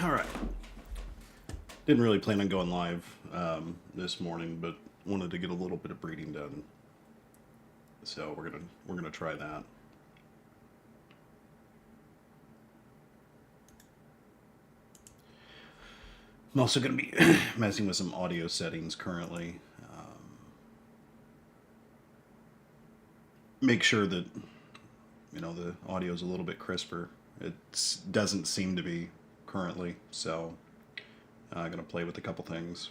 All right. Didn't really plan on going live this morning, but wanted to get a little bit of breeding done. So we're gonna try that. I'm also gonna be messing with some audio settings currently. Make sure that the audio is a little bit crisper. It doesn't seem to be currently, so I'm gonna play with a couple things.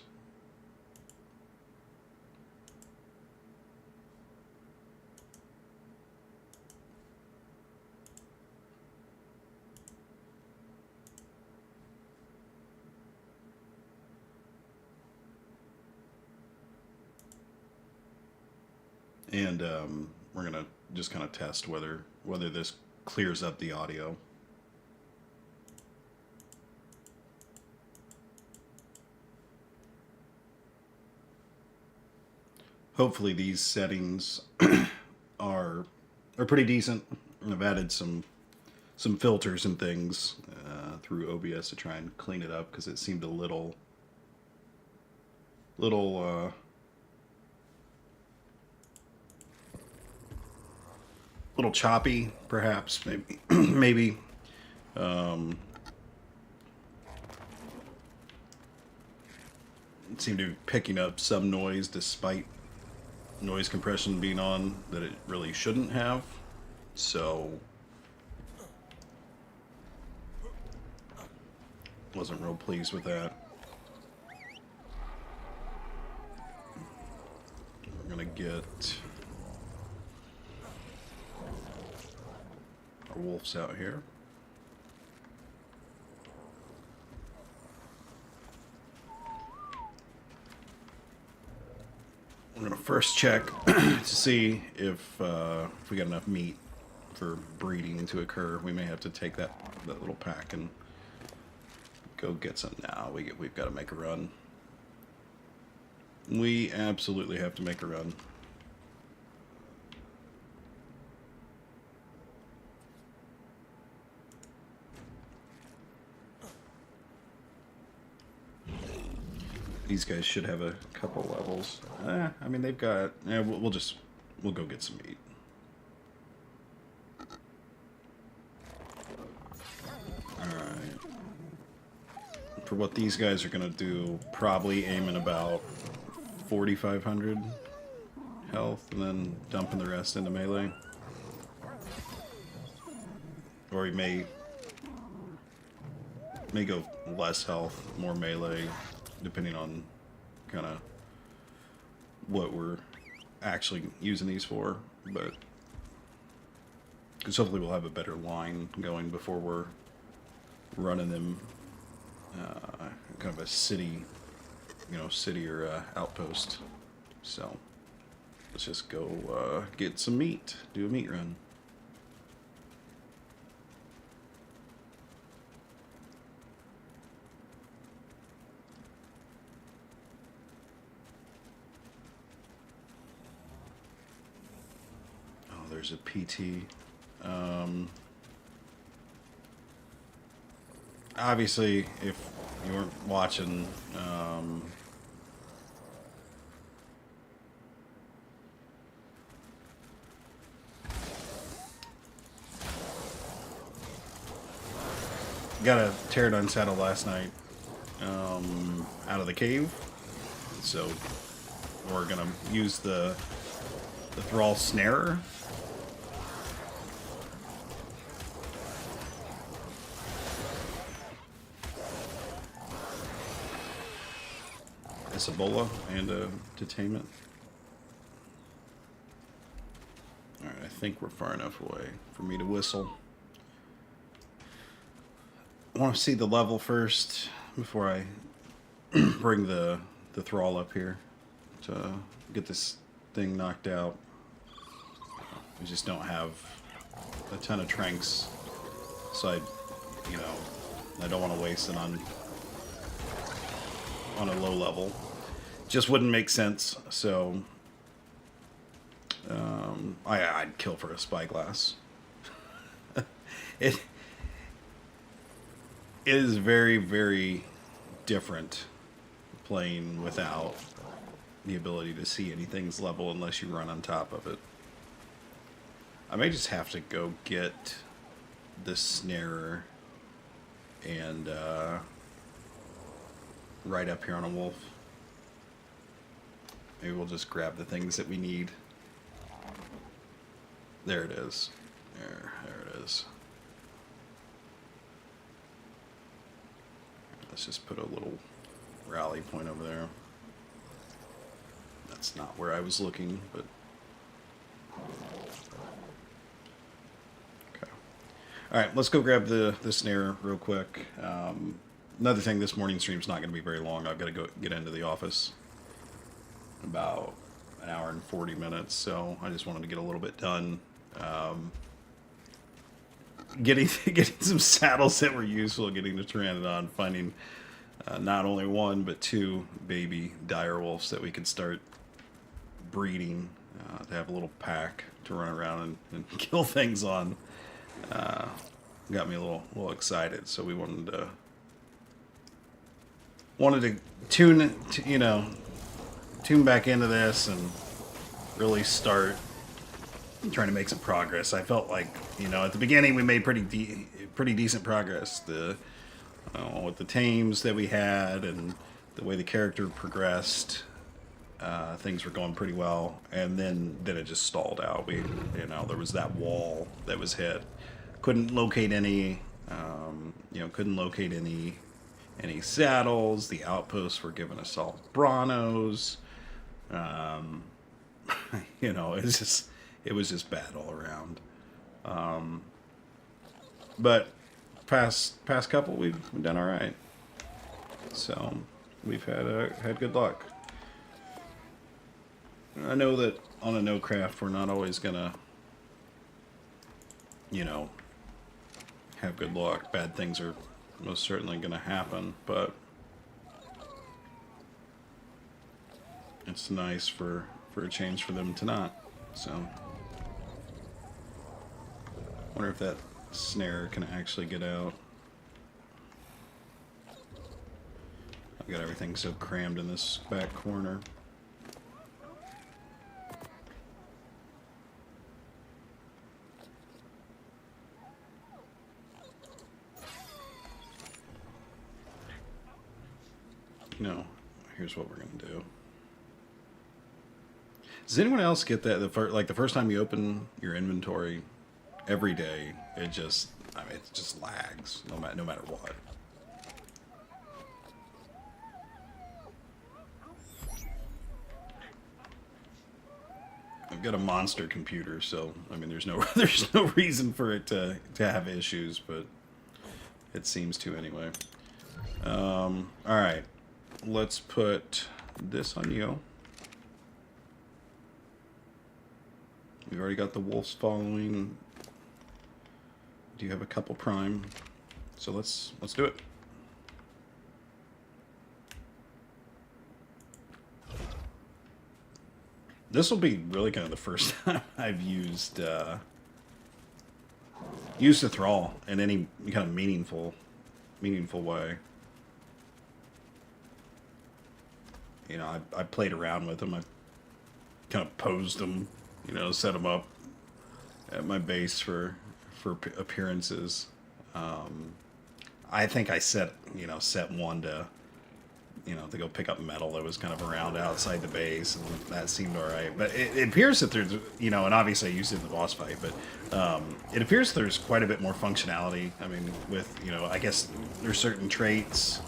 And we're gonna just kind of test whether this clears up the audio. Hopefully these settings are pretty decent. I've added some filters and things through OBS to try and clean it up because it seemed a little choppy, perhaps, maybe. Maybe. It seemed to be picking up some noise despite noise compression being on that it really shouldn't have. So wasn't real pleased with that. We're gonna get our wolves out here. We're gonna first check to see if we got enough meat for breeding to occur. We may have to take that little pack and go get some. Now we've got to make a run. We absolutely have to make a run. These guys should have a couple levels. I mean, they've got. Yeah, we'll go get some meat. All right. For what these guys are gonna do, probably aiming about 4,500 health, and then dumping the rest into melee. Or he may go less health, more melee, depending on kind of what we're actually using these for. But because hopefully we'll have a better line going before we're running them kind of a city, city or outpost. So let's just go get some meat, do a meat run. There's a PT. Obviously, if you weren't watching, got a pterodon saddle last night out of the cave, so we're gonna use the thrall snarer. Ebola and a detainment. Alright, I think we're far enough away for me to whistle. I want to see the level first before I bring the thrall up here to get this thing knocked out. We just don't have a ton of tranks, so I don't want to waste it on a low level. Just wouldn't make sense, so I'd kill for a spyglass. it is very, very different playing without the ability to see anything's level unless you run on top of it. I may just have to go get the snarer and right up here on a wolf. Maybe we'll just grab the things that we need. There it is. There it is. Let's just put a little rally point over there. That's not where I was looking, but... Okay. Alright, let's go grab the snare real quick. Another thing, this morning stream's not going to be very long. I've got to go get into the office in about an hour and 40 minutes, so I just wanted to get a little bit done. Getting some saddles that were useful, getting the Pteranodon, finding not only one but two baby direwolves that we could start breeding to have a little pack to run around and kill things on. Got me a little excited, so we wanted to tune back into this and really start trying to make some progress. I felt like, at the beginning we made pretty decent progress. With the tames that we had and the way the character progressed, things were going pretty well. And then it just stalled out. There was that wall that was hit. Couldn't locate any saddles. The outposts were giving us all Branos. It was just bad all around. But past couple, we've done all right. So we've had good luck. I know that on a no craft, we're not always gonna, have good luck. Bad things are most certainly gonna happen, but it's nice for a change for them to not. So, wonder if that snare can actually get out. I've got everything so crammed in this back corner. Here's what we're gonna do. Does anyone else get that? The first time you open your inventory every day, it just lags no matter what. I've got a monster computer, so there's no reason for it to have issues, but it seems to anyway. All right, let's put this on you. We've already got the wolves following. Do you have a couple prime? So let's do it. This will be really kind of the first time I've used the thrall in any kind of meaningful way. I played around with them. I kind of posed them, set them up at my base for appearances. I think I set one to go pick up metal that was kind of around outside the base, and that seemed all right. But it appears that there's, and obviously I used it in the boss fight, but it appears there's quite a bit more functionality. With, I guess there's certain traits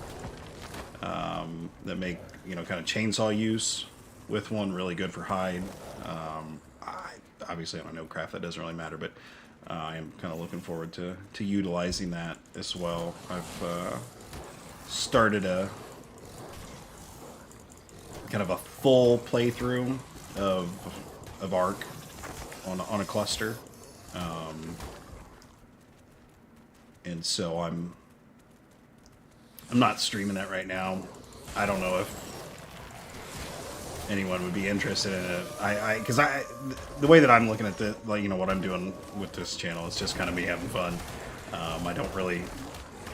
that make, kind of chainsaw use with one really good for hide. Obviously, I don't know craft, that doesn't really matter, but I am kind of looking forward to utilizing that as well. I've started a kind of a full playthrough of Ark on a cluster, and so I'm not streaming that right now. I don't know if anyone would be interested in it. Because the way that I'm looking at what I'm doing with this channel is just kind of me having fun. I don't really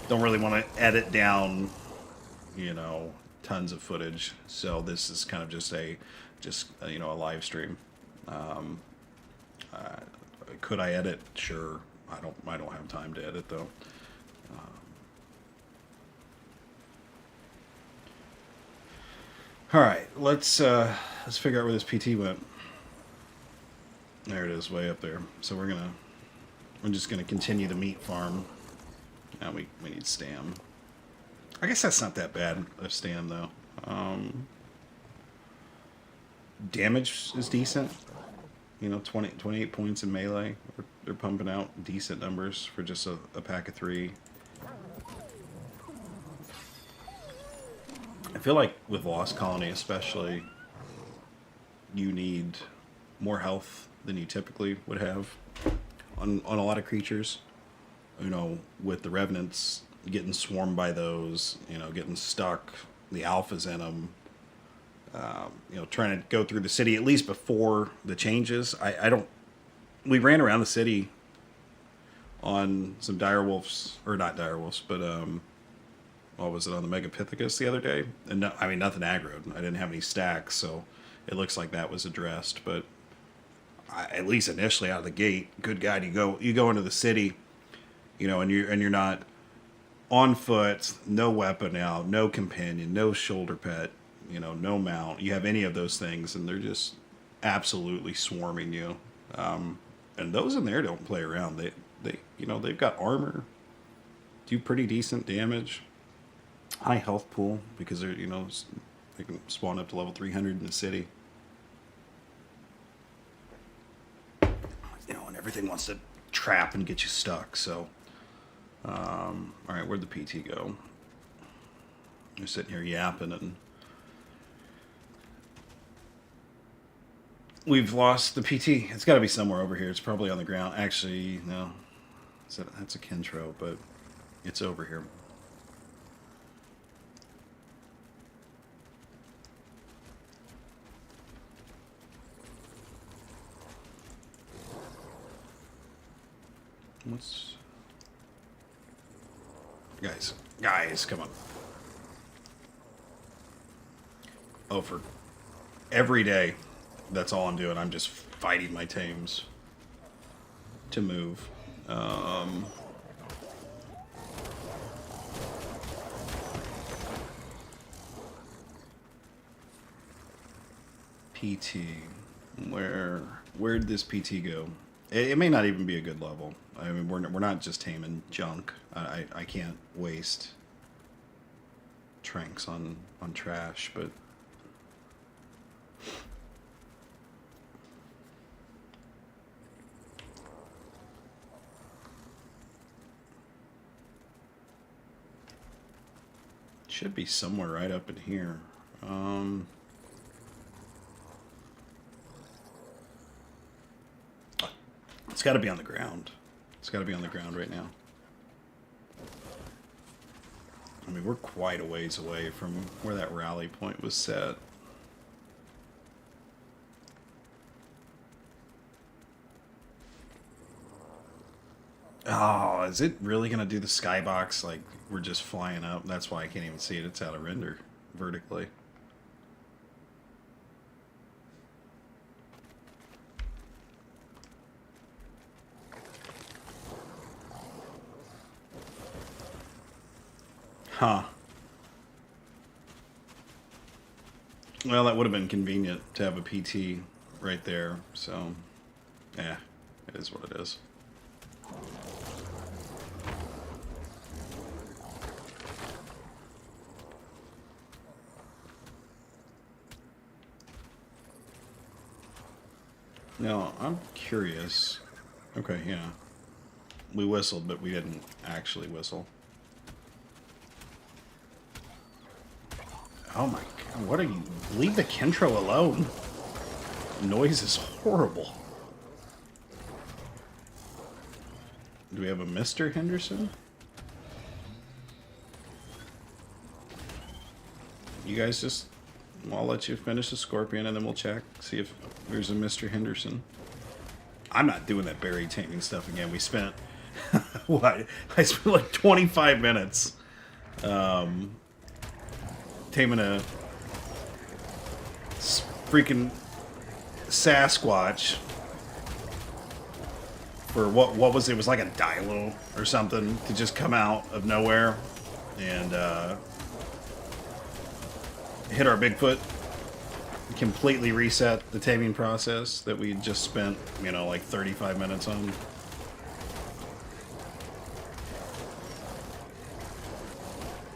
don't really want to edit down, you know, tons of footage. So this is kind of just you know, a live stream. Uh, could I edit? Sure. I don't have time to edit though. All right, let's figure out where this PT went. There it is, way up there. So we're just gonna continue the meat farm. Now we need stam. I guess that's not that bad of stam though. Damage is decent. You know, 28 points in melee. They're pumping out decent numbers for just a pack of 3. I feel like with Lost Colony especially, you need more health than you typically would have on a lot of creatures. You know, with the Revenants getting swarmed by those, you know, getting stuck, the alphas in them, you know, trying to go through the city at least before the changes. I don't. We ran around the city on some direwolves, or not direwolves, but what was it, on the Megapithecus the other day? And no, I mean, nothing aggroed. I didn't have any stacks, so it looks like that was addressed. But at least initially out of the gate, good God, you go into the city, you know, and you're not on foot, no weapon out, no companion, no shoulder pet, you know, no mount. You have any of those things, and they're just absolutely swarming you. And those in there don't play around. They you know, they've got armor, do pretty decent damage, high health pool because they're, you know, they can spawn up to level 300 in the city. You know, and everything wants to trap and get you stuck. So, all right, where'd the PT go? They're sitting here yapping, and we've lost the PT. It's got to be somewhere over here. It's probably on the ground. Actually, no. That's a Kentro, but it's over here. What's... Guys, come on. Oh, for every day, that's all I'm doing. I'm just fighting my tames to move. PT. Where'd this PT go? It may not even be a good level. I mean, we're not just taming junk. I can't waste tranks on trash, but should be somewhere right up in here. It's got to be on the ground. It's got to be on the ground right now. I mean, we're quite a ways away from where that rally point was set. Oh, is it really going to do the skybox like we're just flying up? That's why I can't even see it. It's out of render vertically. Huh. Well, that would have been convenient to have a PT right there, so yeah, it is what it is. Now, I'm curious. Okay, yeah. We whistled, but we didn't actually whistle. Oh my god, what are you? Leave the Kentro alone. The noise is horrible. Do we have a Mr. Henderson? You guys just... Well, I'll let you finish the Scorpion and then we'll check. See if there's a Mr. Henderson. I'm not doing that berry taming stuff again. We spent What? I spent like 25 minutes taming a freaking Sasquatch for what was it? It was like a Dilo or something to just come out of nowhere and hit our Bigfoot, completely reset the taming process that we just spent, you know, like 35 minutes on.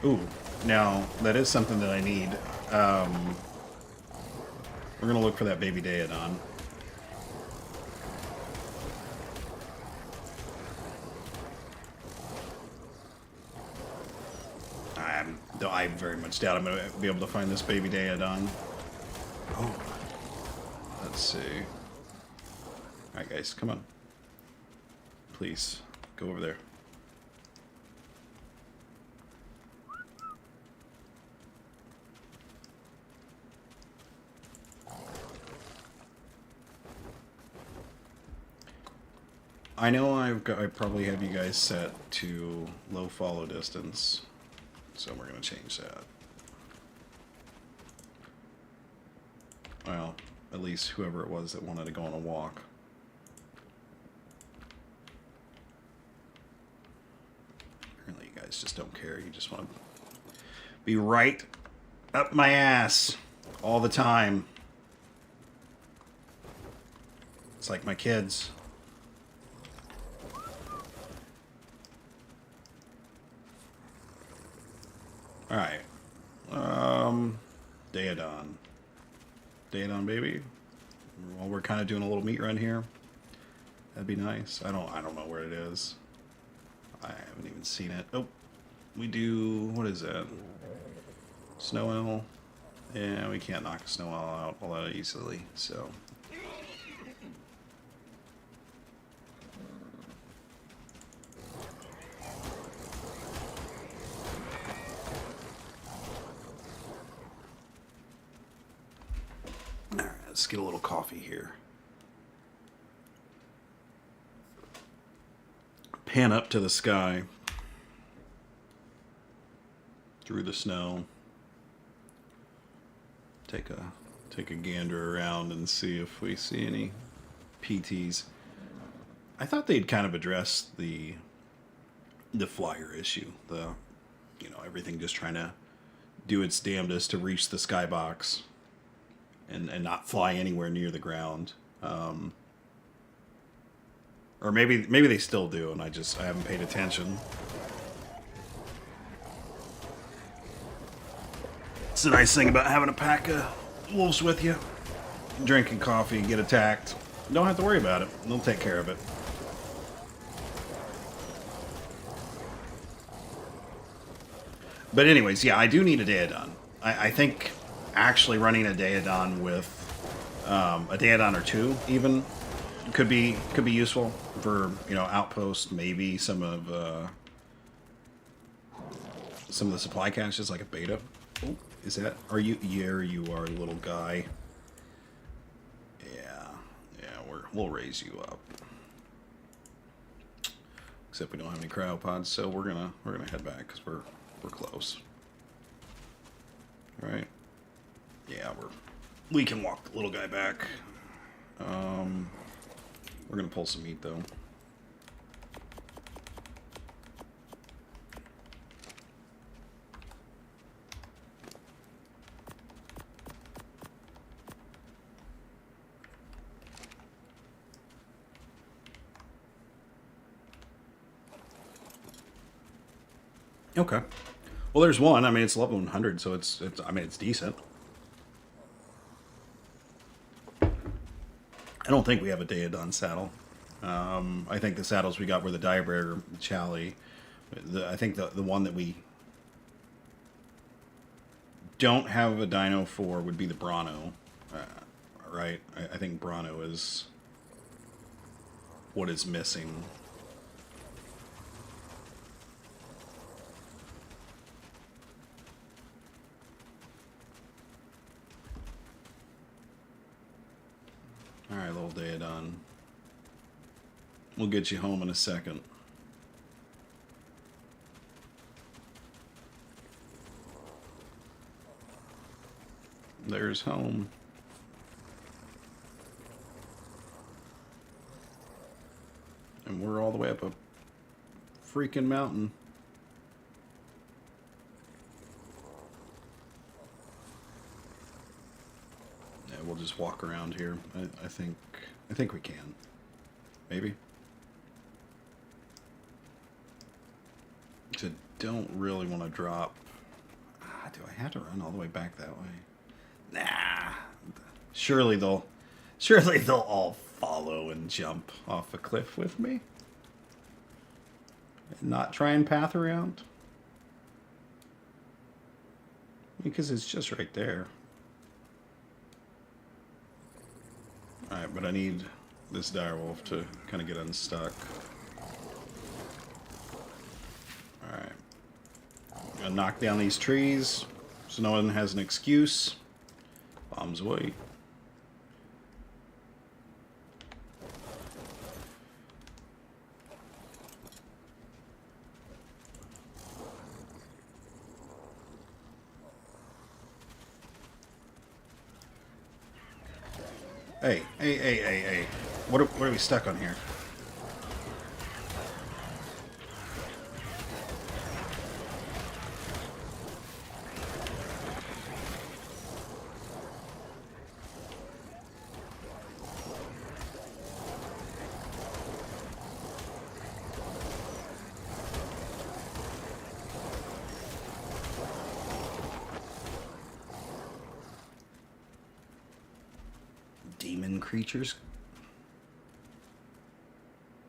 Ooh, now that is something that I need. We're gonna look for that baby Daedon. I very much doubt I'm going to be able to find this baby Daedon. Oh. Let's see. Alright, guys, come on. Please, go over there. I know I probably have you guys set to low follow distance. So we're going to change that. Well, at least whoever it was that wanted to go on a walk. Apparently you guys just don't care. You just want to be right up my ass all the time. It's like my kids. Alright. Daedon. Daedon, baby. Well, we're kind of doing a little meat run here. That'd be nice. I don't know where it is. I haven't even seen it. Oh, we do... What is that? Snow owl. Yeah, we can't knock a snow owl out all that easily, so... Let's get a little coffee here. Pan up to the sky. Through the snow. Take a gander around and see if we see any PTs. I thought they'd kind of addressed the flyer issue. Everything just trying to do its damnedest to reach the skybox. And not fly anywhere near the ground, or maybe they still do, and I haven't paid attention. It's the nice thing about having a pack of wolves with you. Drinking coffee, get attacked. Don't have to worry about it. They'll take care of it. But anyways, yeah, I do need a Daedon. I think actually running a Daedon with a Daedon or two even could be useful for, you know, outpost, maybe some of the supply caches like a beta. Oh, is that, are you, yeah, you are, little guy. Yeah, we'll raise you up. Except we don't have any cryopods, so we're gonna head back because we're close. All right. Yeah, we can walk the little guy back. We're gonna pull some meat though. Okay. Well, there's one. I mean, it's level 100, so it's decent. I don't think we have a Daedon saddle. I think the saddles we got were the Diabear Chali. I think the one that we don't have a dino for would be the Bronto. Right? I think Bronto is what is missing. Alright, little Daedon. We'll get you home in a second. There's home. And we're all the way up a freaking mountain. Yeah, we'll just walk around here. I think we can. Maybe. I don't really want to drop. Do I have to run all the way back that way? Nah. Surely they'll all follow and jump off a cliff with me. And not try and path around. Because it's just right there. Alright, but I need this direwolf to kind of get unstuck. Alright. Gonna knock down these trees so no one has an excuse. Bombs away. Hey. What are we stuck on here? Demon creatures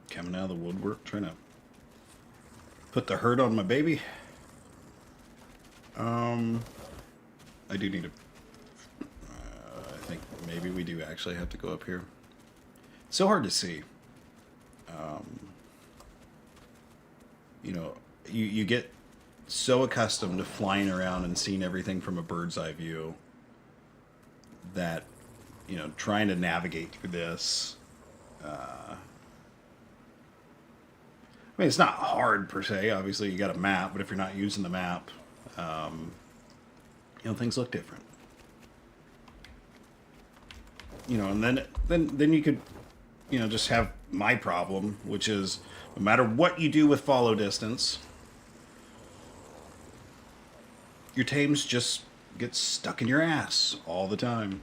coming out of the woodwork trying to put the hurt on my baby. I do need to I think maybe we do actually have to go up here. It's so hard to see. You know, you get so accustomed to flying around and seeing everything from a bird's eye view that, you know, trying to navigate through this, I mean, it's not hard per se. Obviously, you got a map, but if you're not using the map, you know, things look different. You know, and then you could, you know, just have my problem, which is no matter what you do with follow distance, your tames just get stuck in your ass all the time.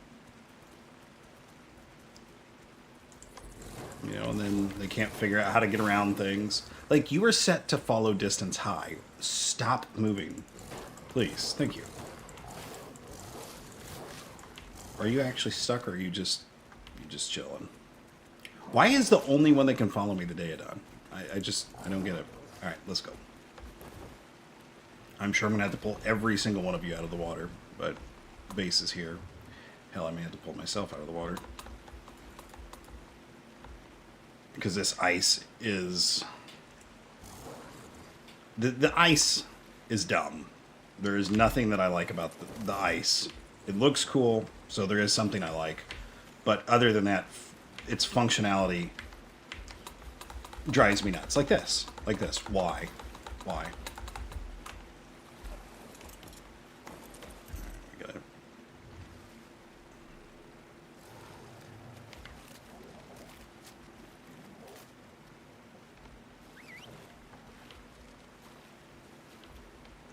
You know, and then they can't figure out how to get around things. Like, you were set to follow distance high. Stop moving. Please. Thank you. Are you actually stuck, or are you just chilling? Why is the only one that can follow me the Daeodon? I don't get it. Alright, let's go. I'm sure I'm going to have to pull every single one of you out of the water, but base is here. Hell, I may have to pull myself out of the water. Because this ice is... The ice is dumb. There is nothing that I like about the ice. It looks cool, so there is something I like. But other than that, its functionality drives me nuts. Like this. Like this. Why? Why?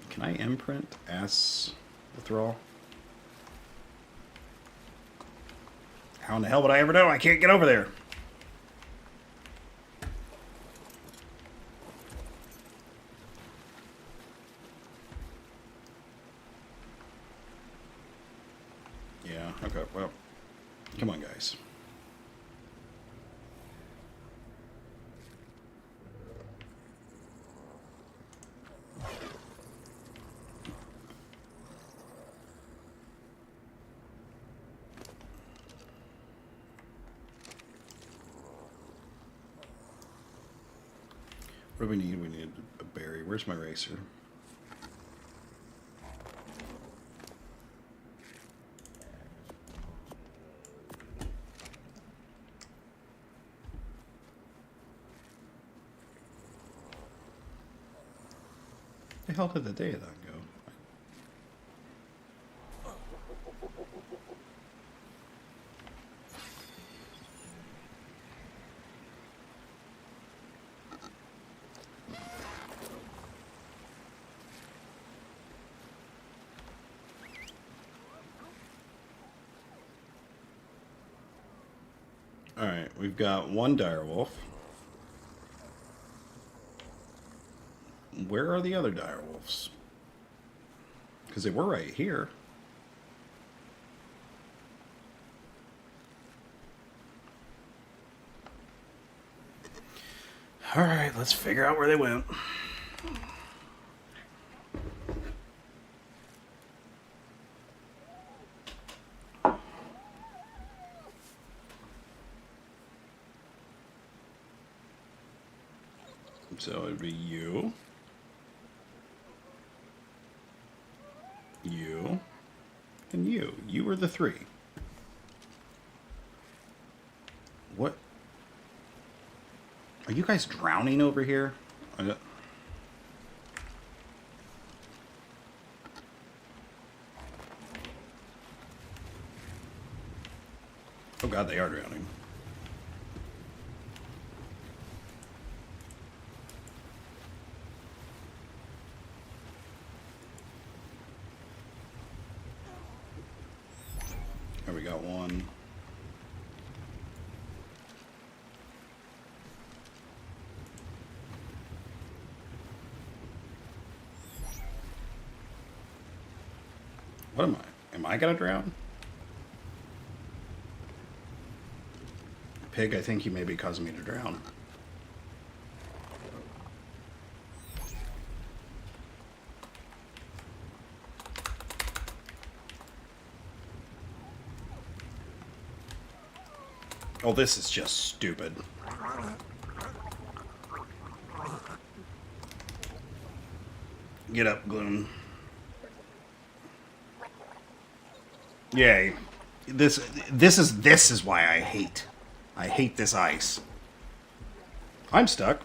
Can I imprint as the thrall? How in the hell would I ever know? I can't get over there. Yeah, okay, well, come on, guys. What do we need? We need a berry. Where's my racer? The hell did the Daeodon go? Alright, we've got one direwolf. Where are the other direwolves? Because they were right here. Alright, let's figure out where they went. So it'd be you. You. And you. You were the three. What? Are you guys drowning over here? Oh god, they are drowning. There we got one. What am I? Am I gonna drown? Pig, I think you may be causing me to drown. Oh, this is just stupid. Get up, Gloom. Yay. This is why I hate this ice. I'm stuck.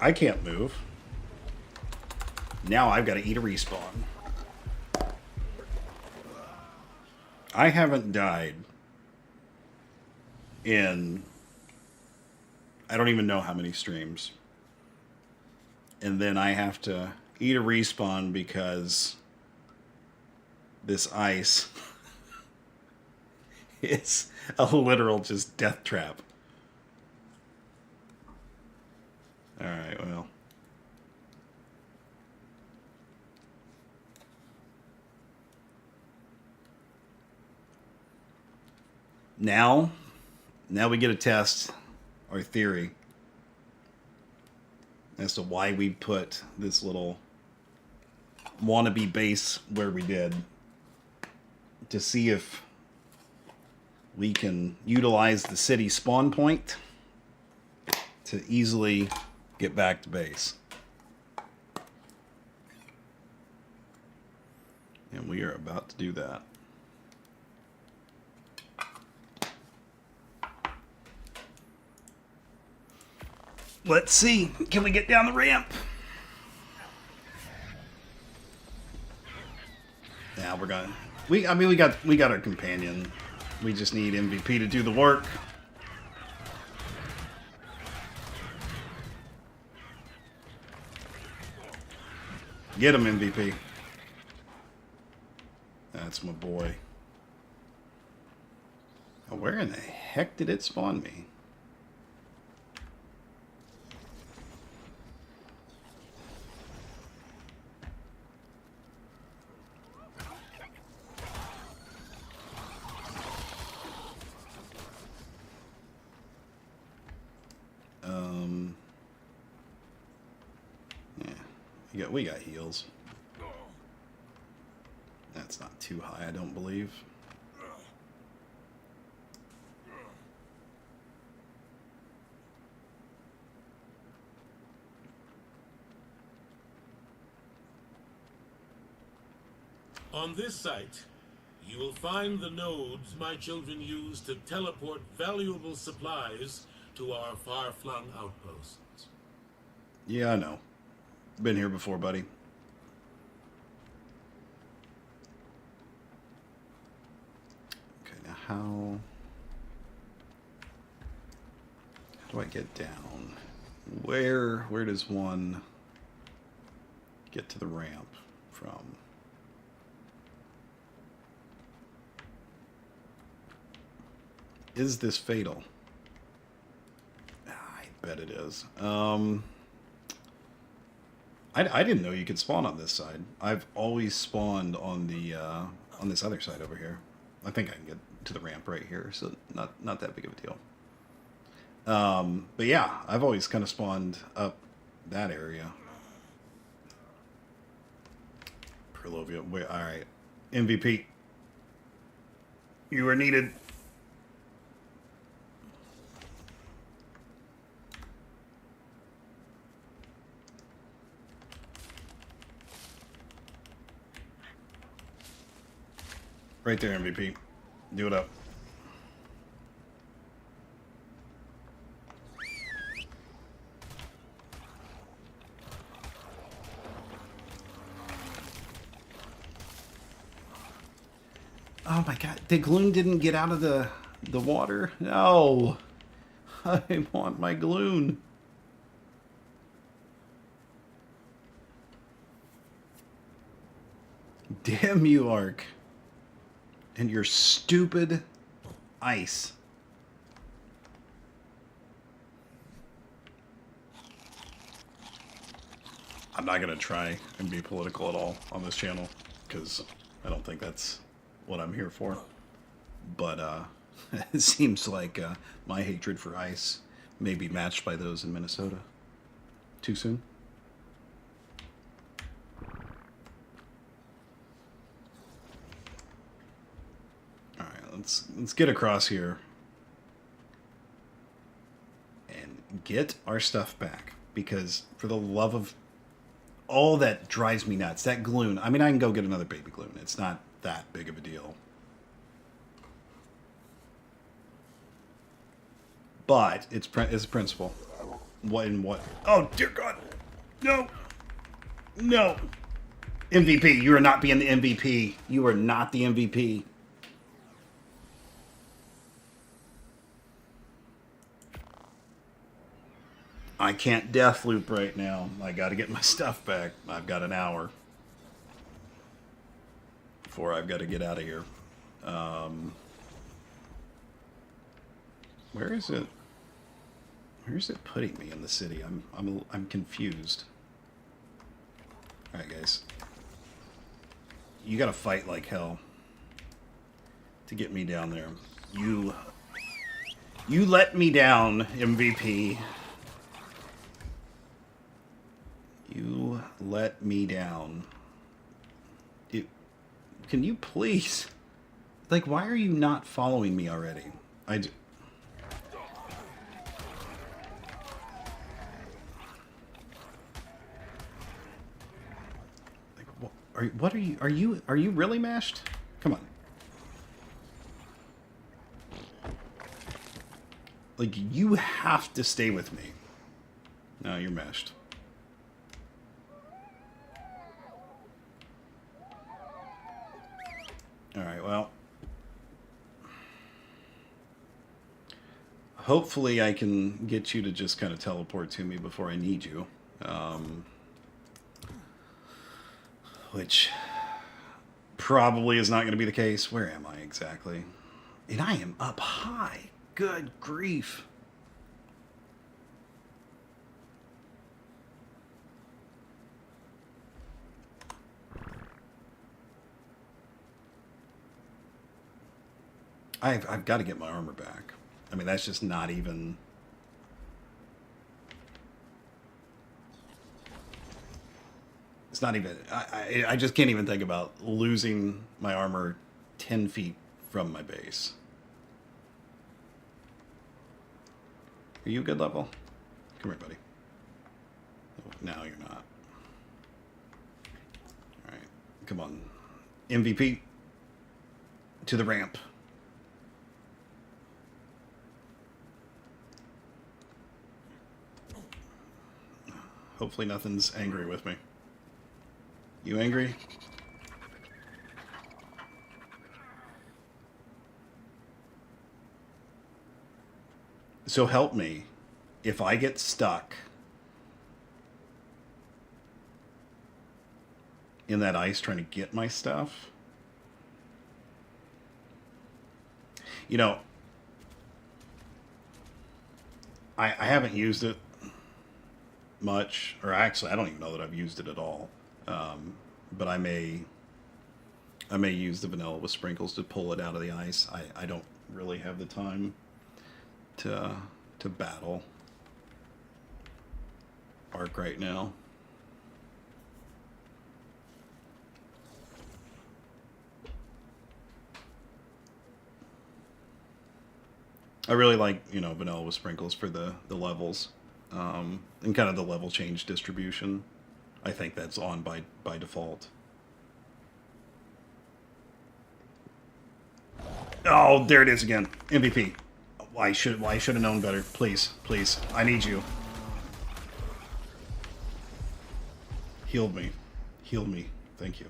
I can't move. Now I've got to eat a respawn. I haven't died in I don't even know how many streams. And then I have to eat a respawn because this ice is a literal just death trap. Alright, well. Now we get to test our theory as to why we put this little wannabe base where we did, to see if we can utilize the city spawn point to easily get back to base. And we are about to do that. Let's see. Can we get down the ramp? Yeah, we're gonna. We got our companion. We just need MVP to do the work. Get him, MVP. That's my boy. Now, where in the heck did it spawn me? Yeah, we got heals. That's not too high, I don't believe. On this site, you will find the nodes my children use to teleport valuable supplies to our far-flung outposts. Yeah, I know. Been here before, buddy. Okay, now how do I get down? Where does one get to the ramp from? Is this fatal? bet it is. I didn't know you could spawn on this side. I've always spawned on the on this other side over here. I think I can get to the ramp right here, so not that big of a deal. But yeah, I've always kind of spawned up that area. Perlovia, wait, all right, MVP. You are needed. Right there, MVP. Do it up. Oh my god, the Gloon didn't get out of the water? No. I want my Gloon. Damn you, Ark. And your stupid ice. I'm not going to try and be political at all on this channel, because I don't think that's what I'm here for. But it seems like my hatred for ice may be matched by those in Minnesota. Too soon? Alright, let's get across here and get our stuff back. Because for the love of all that drives me nuts, that Gloon, I mean, I can go get another baby Gloon. It's not that big of a deal. But it's a principle. What and what? Oh, dear God. No. No. MVP. You are not being the MVP. You are not the MVP. I can't death loop right now. I got to get my stuff back. I've got an hour before I've got to get out of here. Where is it? Where is it putting me in the city? I'm confused. All right, guys. You got to fight like hell to get me down there. You let me down, MVP. You let me down. Can you please? Like, why are you not following me already? Like, what are you? Are you really mashed? Come on. Like, you have to stay with me. No, you're mashed. Alright, well. Hopefully I can get you to just kind of teleport to me before I need you. Which probably is not going to be the case. Where am I exactly? And I am up high. Good grief. I've got to get my armor back. I mean, that's just not even... It's not even... I just can't even think about losing my armor 10 feet from my base. Are you a good level? Come here, buddy. Oh, no, you're not. Alright, come on. MVP. To the ramp. Hopefully nothing's angry with me. You angry? So help me. If I get stuck in that ice trying to get my stuff, you know, I haven't used it much, or actually, I don't even know that I've used it at all. But I may use the vanilla with sprinkles to pull it out of the ice. I don't really have the time to battle Ark right now. I really like, vanilla with sprinkles for the levels, and kind of the level change distribution. I think that's on by default. Oh, there it is again. MVP. I should have known better. Please, please, I need you. Healed me. Heal me. Thank you.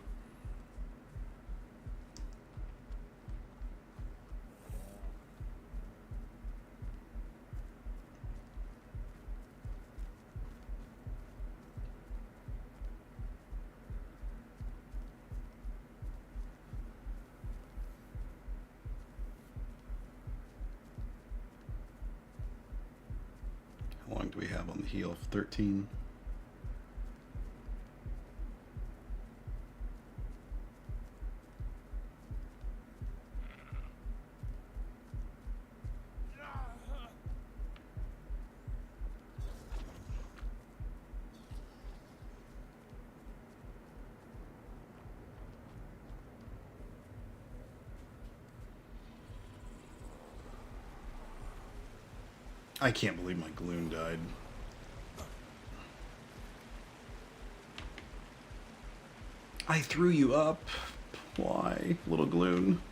How long do we have on the heal? 13. I can't believe my Gloon died. I threw you up. Why, little Gloon?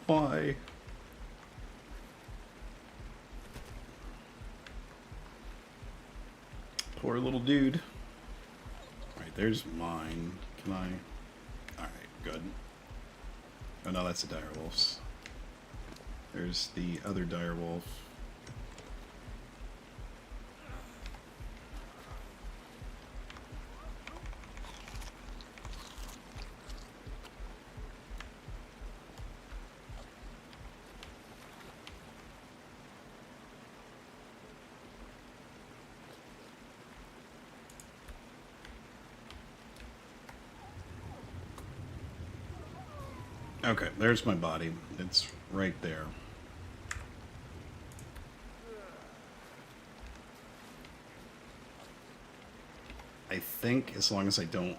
Why? Poor little dude. Alright, there's mine. Can I... Alright, good. Oh no, that's the direwolves. There's the other direwolf. Okay, there's my body. It's right there. I think as long as I don't...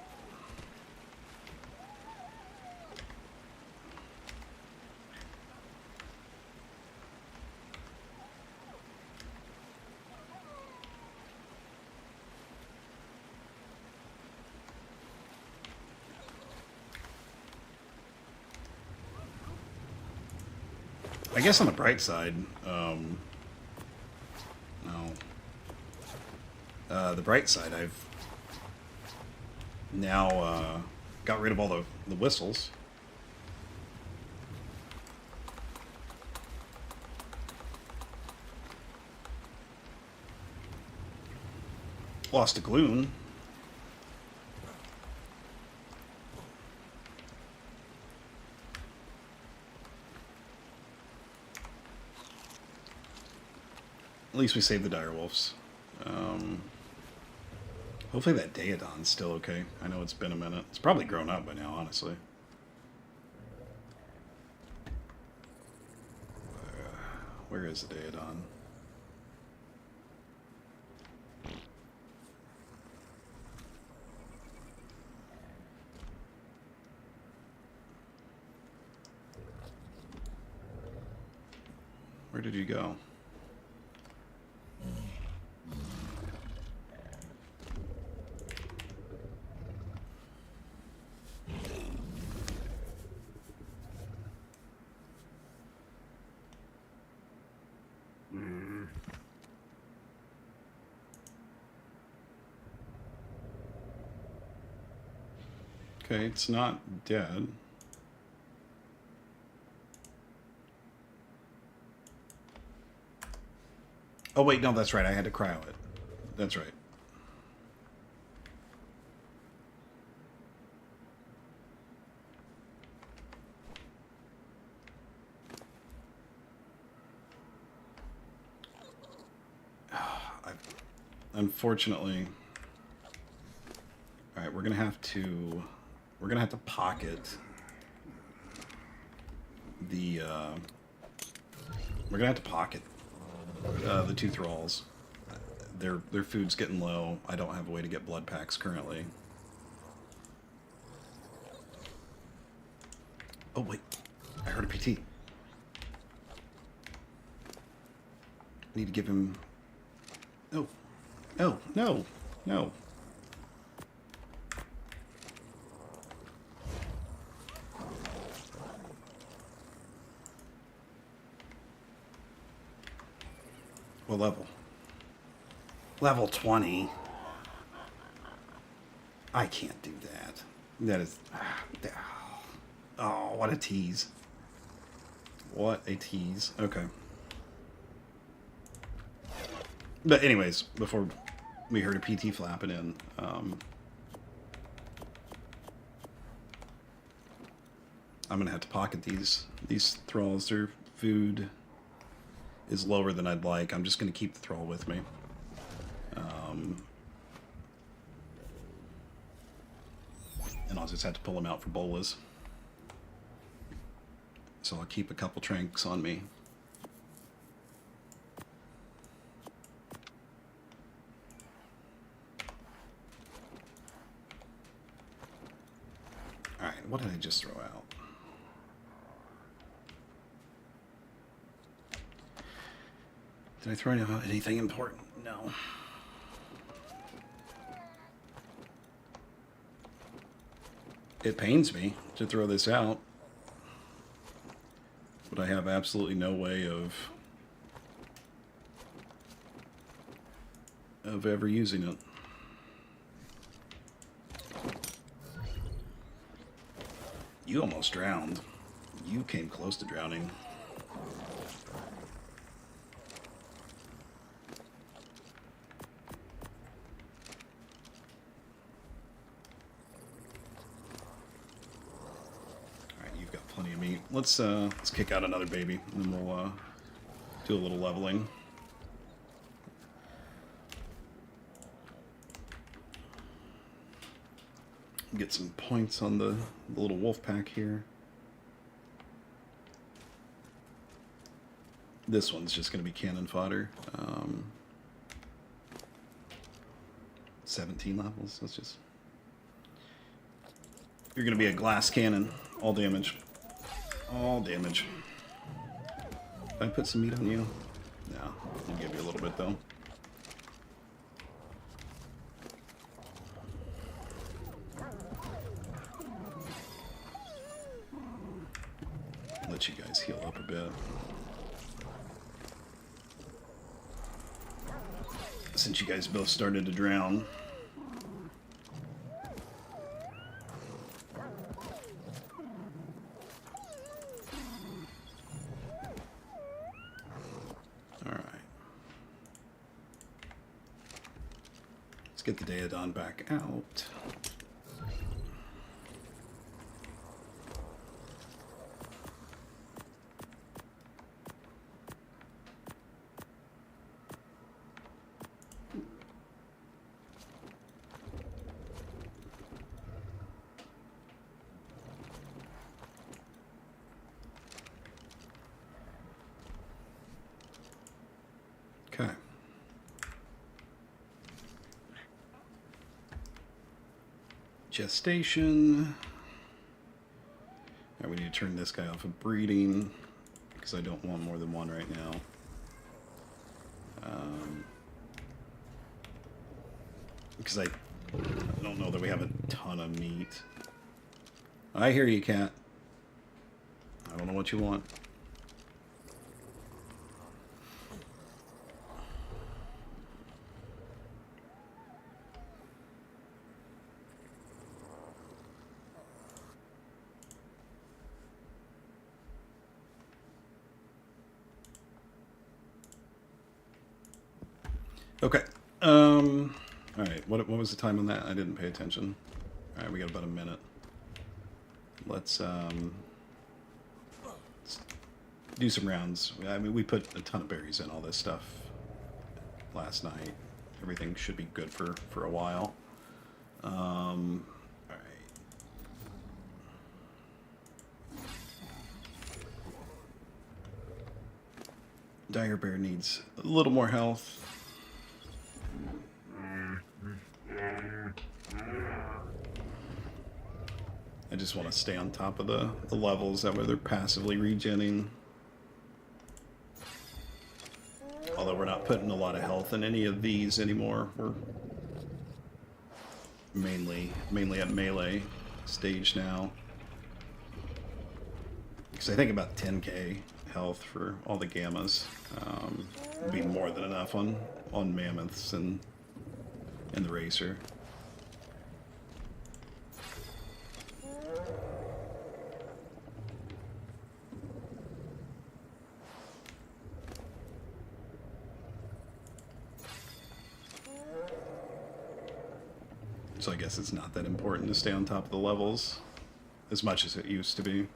I guess on the bright side, no. The bright side, I've now got rid of all the whistles. Lost a Gloon. At least we saved the direwolves. Hopefully that Daedon's still okay. I know it's been a minute. It's probably grown up by now, honestly. Where is the Daedon? Where did you go? Okay, it's not dead. Oh wait, no, that's right. I had to cryo it. That's right. unfortunately... Alright, we're gonna have to pocket the, we're gonna have to pocket the two thralls. Their food's getting low. I don't have a way to get blood packs currently. Oh wait, I heard a PT. Need to give him... Oh. Oh, no. No. What level? Level 20. I can't do that. That is... Oh, what a tease. What a tease. Okay. But anyways, before we heard a PT flapping in, I'm gonna have to pocket these thralls. Their food is lower than I'd like. I'm just gonna keep the thrall with me. And I'll just have to pull them out for bolas. So I'll keep a couple tranks on me. Alright, what did I just throw out? Did I throw out anything important? No. It pains me to throw this out, but I have absolutely no way of ever using it. You almost drowned. You came close to drowning. Let's kick out another baby, and then we'll do a little leveling. Get some points on the little wolf pack here. This one's just going to be cannon fodder. 17 levels. That's just... You're going to be a glass cannon. All damage. All damage. Can I put some meat on you? No. I'll give you a little bit, though. Let you guys heal up a bit. Since you guys both started to drown. Get the Daedon back out. Okay. Gestation. Now we need to turn this guy off of breeding because I don't want more than one right now. Because I don't know that we have a ton of meat. I hear you, cat. I don't know what you want. Okay. All right. What was the time on that? I didn't pay attention. All right, we got about a minute. Let's do some rounds. I mean, we put a ton of berries in all this stuff last night. everything should be good for a while. All right. Dire Bear needs a little more health. I just want to stay on top of the levels, that way they're passively regenning. Although we're not putting a lot of health in any of these anymore. We're mainly at melee stage now. Because I think about 10k health for all the gammas would be more than enough on mammoths and the racer. So I guess it's not that important to stay on top of the levels as much as it used to be.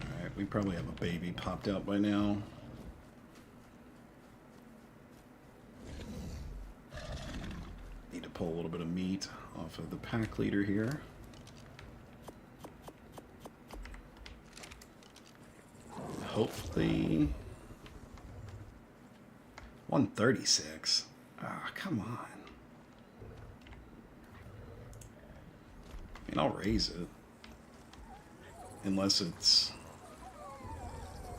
Alright, we probably have a baby popped out by now. Need to pull a little bit of meat off of the pack leader here. Hopefully 136. Ah, come on. I mean, I'll raise it. Unless it's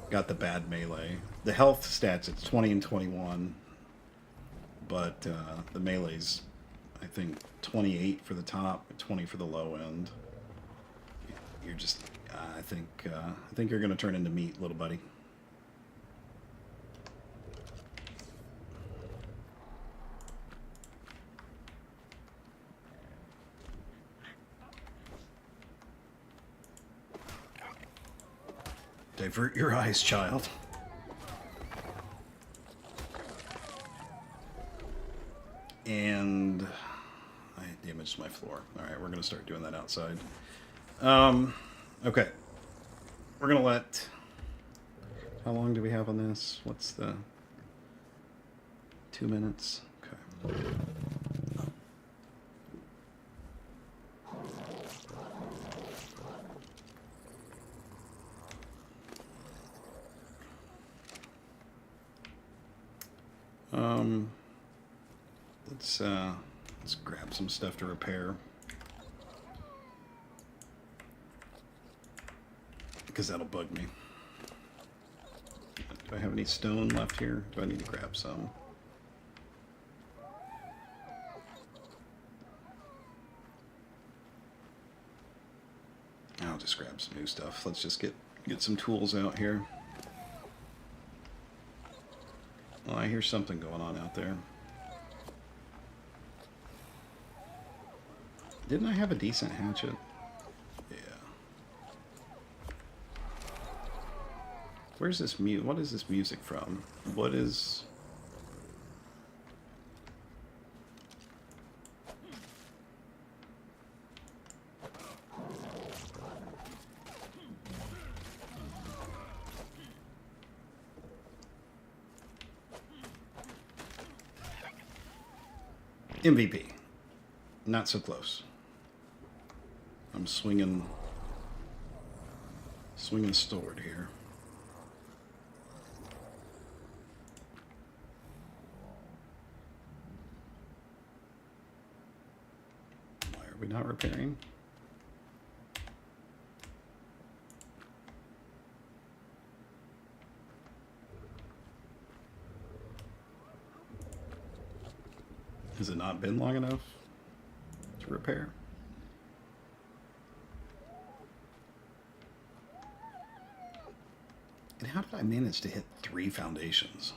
got the bad melee. The health stats, it's 20 and 21. But the melee's, I think, 28 for the top, 20 for the low end. You're just... I think you're going to turn into meat, little buddy. Divert your eyes, child. And I damaged my floor. Alright, we're going to start doing that outside. Okay. We're going to let... How long do we have on this? What's the... 2 minutes? Okay. Let's grab some stuff to repair. Because that'll bug me. Do I have any stone left here? Do I need to grab some? I'll just grab some new stuff. Let's just get some tools out here. Well, I hear something going on out there. Didn't I have a decent hatchet? Yeah. Where's this what is this music from? What is... MVP. Not so close. I'm swinging sword here. Why are we not repairing? Has it not been long enough to repair? And how did I manage to hit 3 foundations?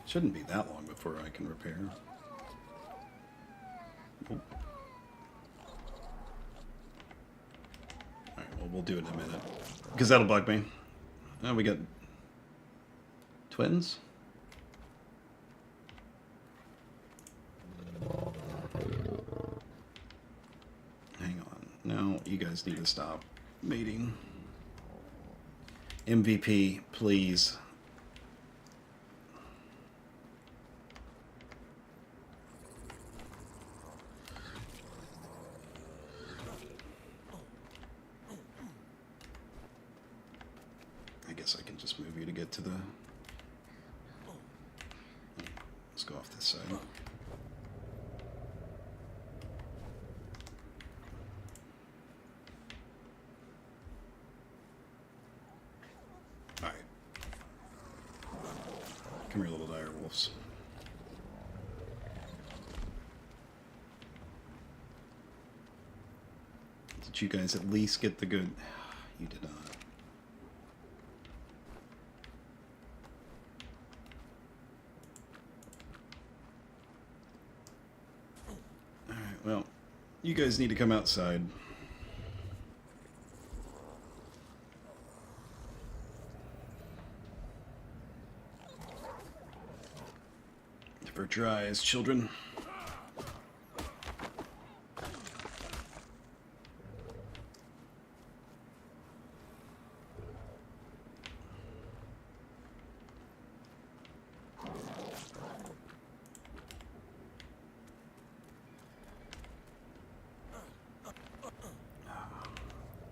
Shouldn't be that long before I can repair. Alright, well, we'll do it in a minute. Because that'll bug me. Oh, we got twins? Hang on. No, you guys need to stop mating. MVP, please. I guess I can just move you to get to the... Let's go off this side. Alright. Come here, little dire wolves. Did you guys at least get the good... You did not. Well, you guys need to come outside. Divert your eyes, children.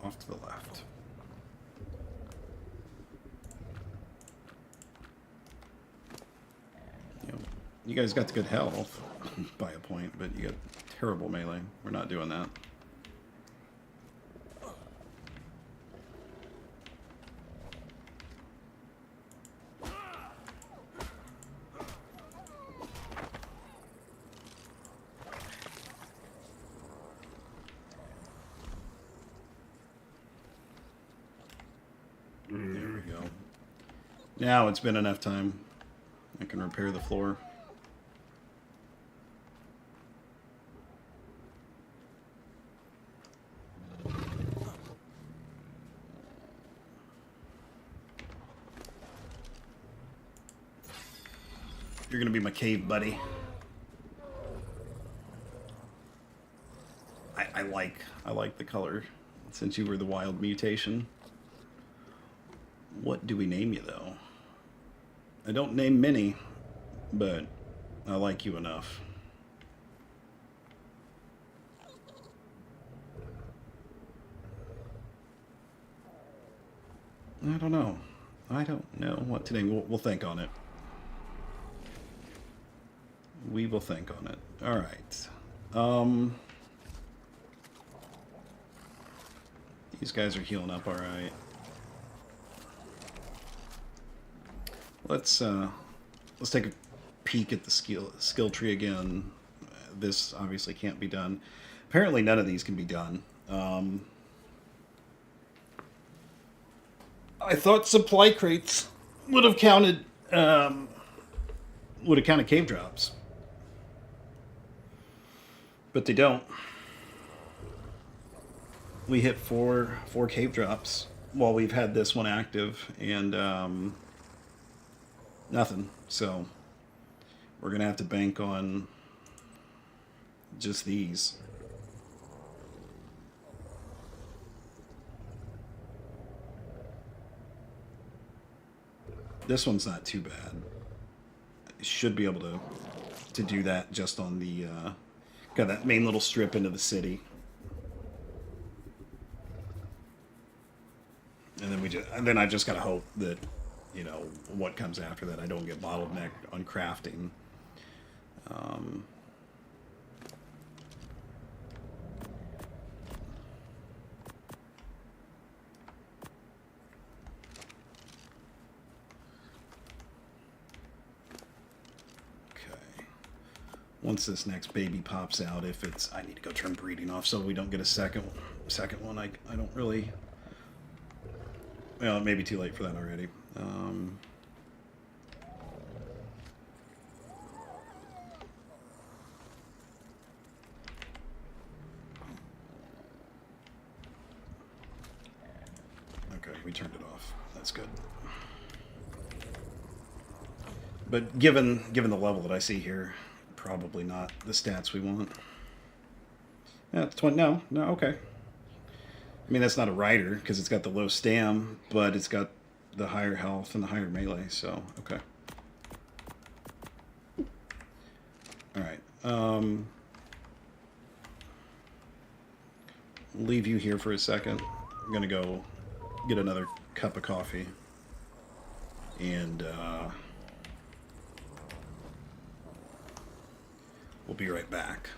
Off to the left. You guys got the good health by a point, but you got terrible melee. We're not doing that. There we go. Now it's been enough time. I can repair the floor. You're gonna be my cave buddy. I like the color. Since you were the wild mutation. What do we name you though? I don't name many, but I like you enough. I don't know. I don't know what to name. We'll think on it. We will think on it. All right. These guys are healing up all right. Let's take a peek at the skill tree again. This obviously can't be done. Apparently none of these can be done. I thought supply crates would have counted cave drops. But they don't. We hit four cave drops while we've had this one active, and nothing. So we're gonna have to bank on just these. This one's not too bad. Should be able to do that just on the got that main little strip into the city. And then I just gotta hope that, you know, what comes after that, I don't get bottlenecked on crafting. Okay. Once this next baby pops out, if it's, I need to go turn breeding off so we don't get a second one. I don't really. Well, it may be too late for that already. Okay, we turned it off. That's good. But given the level that I see here, probably not the stats we want. Yeah, it's 20. No, okay. I mean, that's not a rider because it's got the low stam, but it's got the higher health and the higher melee, so okay. Alright. Leave you here for a second. I'm gonna go get another cup of coffee. And we'll be right back.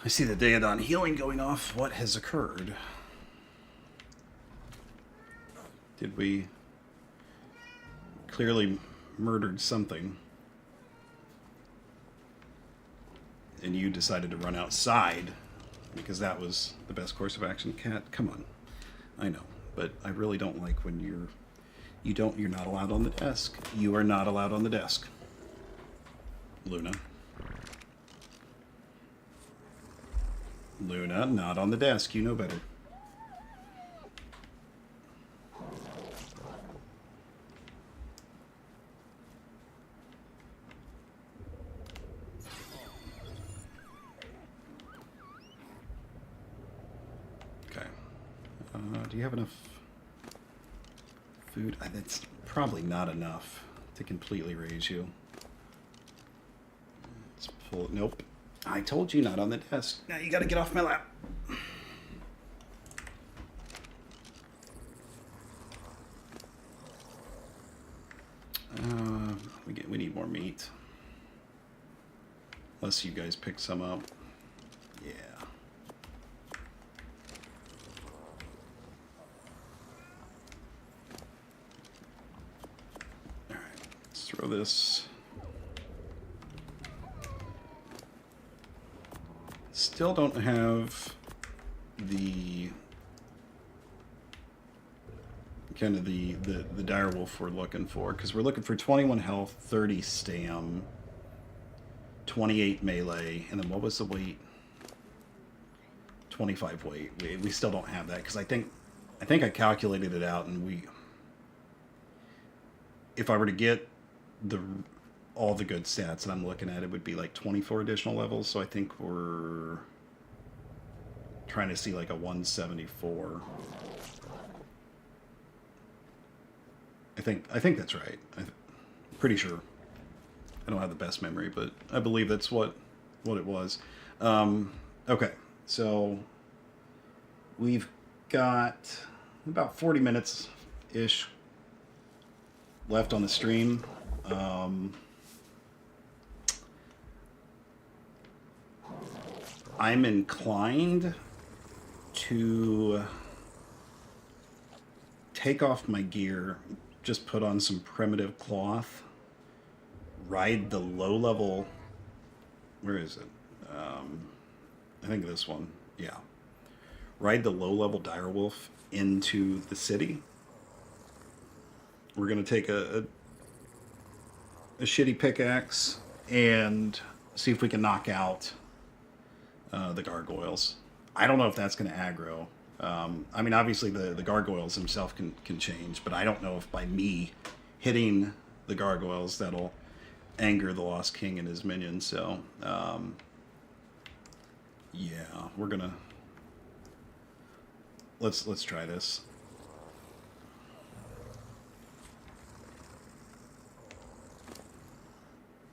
I see the Daeodon healing going off. What has occurred? Did we clearly murdered something? And you decided to run outside because that was the best course of action. Cat, come on. I know, but I really don't like when you're not allowed on the desk. You are not allowed on the desk. Luna. Luna, not on the desk. You know better. Do you have enough food? That's probably not enough to completely raise you. Let's pull it. Nope. I told you not on the desk. Now you gotta get off my lap. We need more meat. Unless you guys pick some up. Yeah. Alright, let's throw this. Still don't have the kind of the direwolf we're looking for, because we're looking for 21 health, 30 stam, 28 melee, and then what was the weight? 25 weight. We still don't have that, because I think I calculated it out, and if I were to get all the good stats that I'm looking at, it would be like 24 additional levels. So I think we're trying to see like a 174. I think that's right. I'm pretty sure. I don't have the best memory, but I believe that's what it was. Okay, so we've got about 40 minutes-ish left on the stream. I'm inclined to take off my gear, just put on some primitive cloth, ride the low level. Where is it? I think this one. Yeah. Ride the low level direwolf into the city. We're going to take a shitty pickaxe and see if we can knock out the gargoyles. I don't know if that's going to aggro. I mean, obviously the gargoyles themselves can change, but I don't know if by me hitting the gargoyles that'll anger the Lost King and his minions. So, yeah, we're gonna let's try this.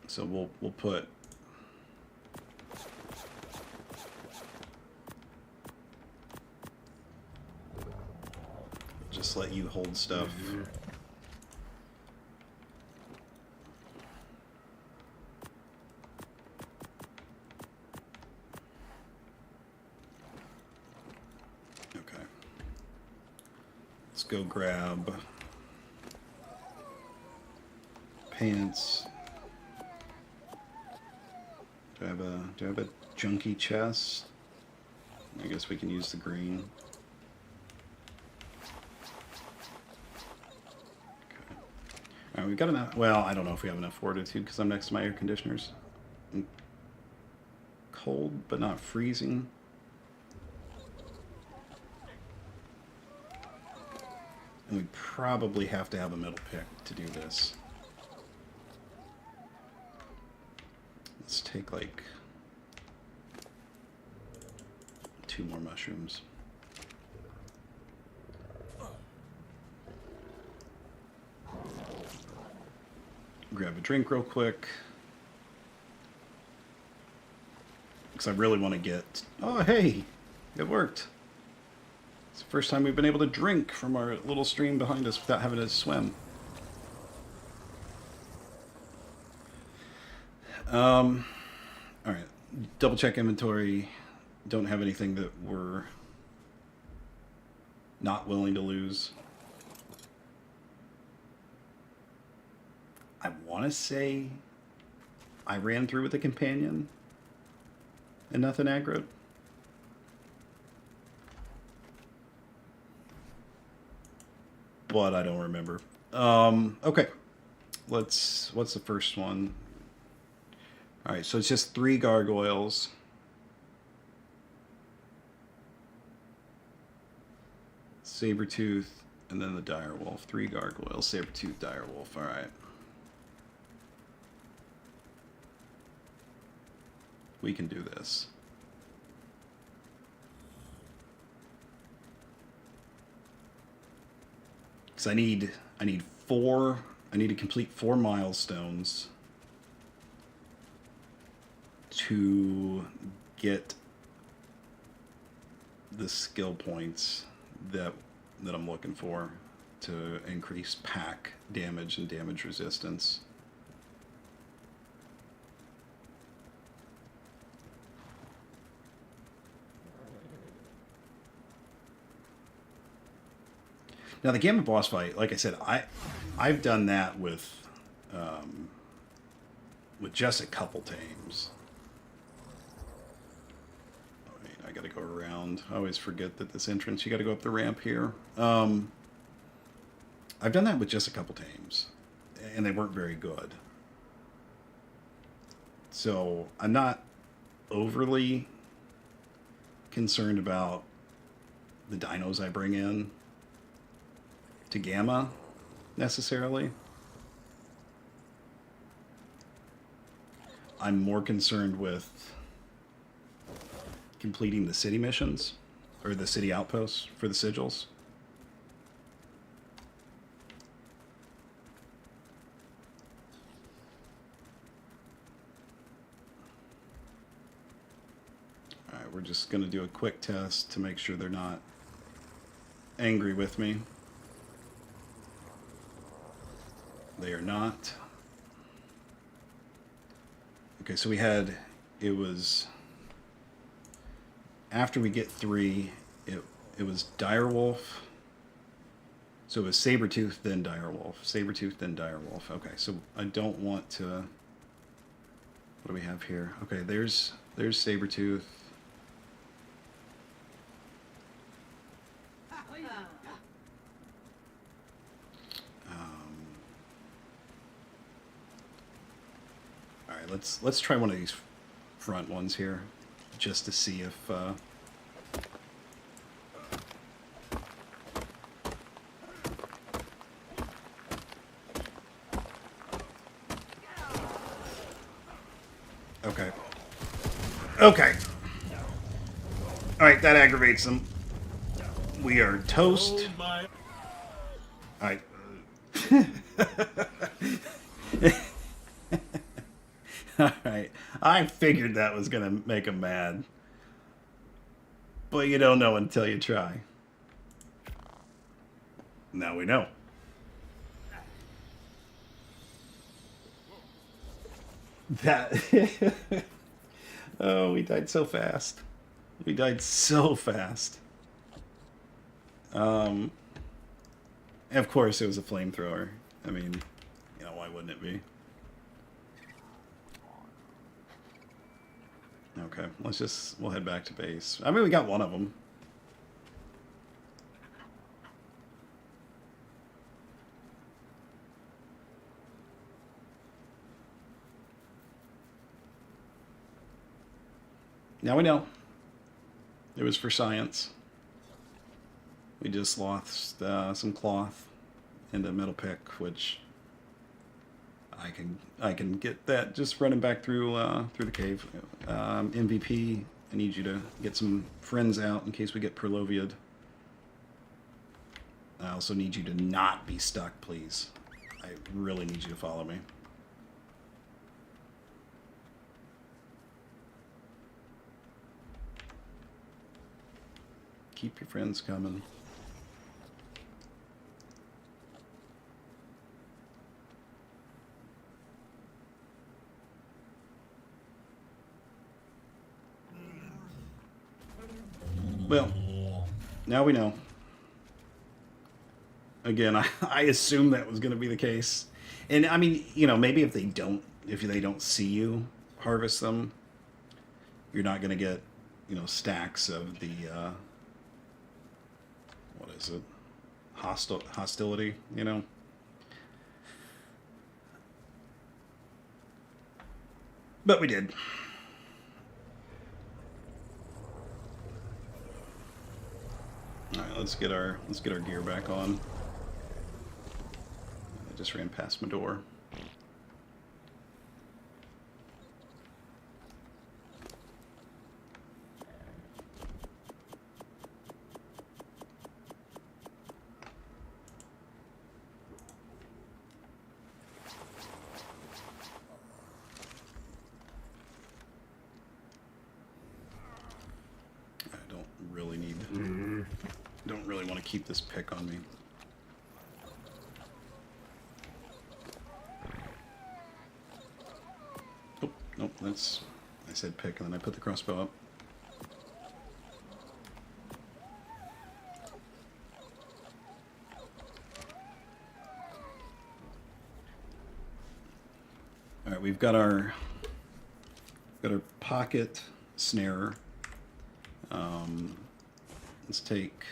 So we'll put. Just let you hold stuff. Okay. Let's go grab pants. Do I have a junky chest? I guess we can use the green. Alright, we've got enough. Well, I don't know if we have enough fortitude because I'm next to my air conditioners. I'm cold, but not freezing. And we probably have to have a middle pick to do this. Let's take like 2 more mushrooms. Grab a drink real quick. Because I really want to get... Oh, hey! It worked. It's the first time we've been able to drink from our little stream behind us without having to swim. Alright. Double check inventory. Don't have anything that we're not willing to lose. I want to say I ran through with a companion and nothing aggroed. But I don't remember. Okay. What's the first one? Alright, so it's just 3 gargoyles. Sabertooth, and then the direwolf. 3 gargoyles, Sabertooth, direwolf. Alright. We can do this. because I need to complete 4 milestones to get the skill points that I'm looking for to increase pack damage and damage resistance. Now the Gamma boss fight, like I said, I've done that with just a couple tames. Wait, I gotta go around. I always forget that this entrance, you gotta go up the ramp here. I've done that with just a couple tames, and they weren't very good. So I'm not overly concerned about the dinos I bring in to Gamma, necessarily. I'm more concerned with completing the city missions, or the city outposts for the sigils. Alright, we're just going to do a quick test to make sure they're not angry with me. They are not. Okay, so it was, after we get 3, it was Direwolf. So it was Sabretooth, then Direwolf. Sabretooth, then Direwolf. Okay, so I don't want to, what do we have here? Okay, there's Sabretooth. Let's try one of these front ones here, just to see if okay. Okay. All right, that aggravates them. We are toast. All right. Alright, I figured that was going to make him mad. But you don't know until you try. Now we know. That... Oh, we died so fast. We died so fast. Of course it was a flamethrower. I mean, you know, why wouldn't it be? Okay, we'll head back to base. I mean, we got one of them. Now we know. It was for science. We just lost some cloth and a metal pick, which I can get that just running back through the cave. MVP, I need you to get some friends out in case we get Perloviad. I also need you to not be stuck, please. I really need you to follow me. Keep your friends coming. Well, now we know. Again, I assumed that was going to be the case. And I mean, you know, maybe if they don't see you harvest them, you're not going to get, you know, stacks of the what is it? Hostility, you know. But we did. All right, let's get our gear back on. I just ran past my door. keep this pick on me. Oh, nope, that's... I said pick, and then I put the crossbow up. Alright, we've got our pocket snare. Let's take...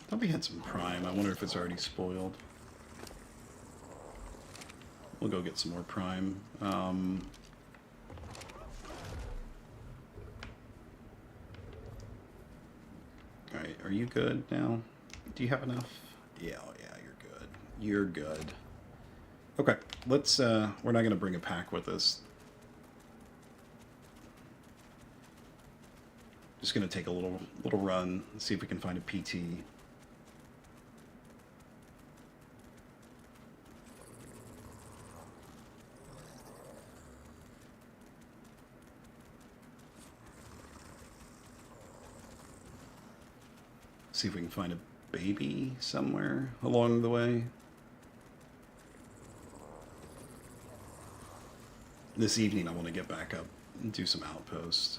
I thought we had some prime. I wonder if it's already spoiled. We'll go get some more prime. Alright, are you good now? Do you have enough? Yeah, oh yeah, you're good. You're good. Okay, let's, we're not going to bring a pack with us. Just going to take a little run, see if we can find a PT. See if we can find a baby somewhere along the way. This evening I want to get back up and do some outposts.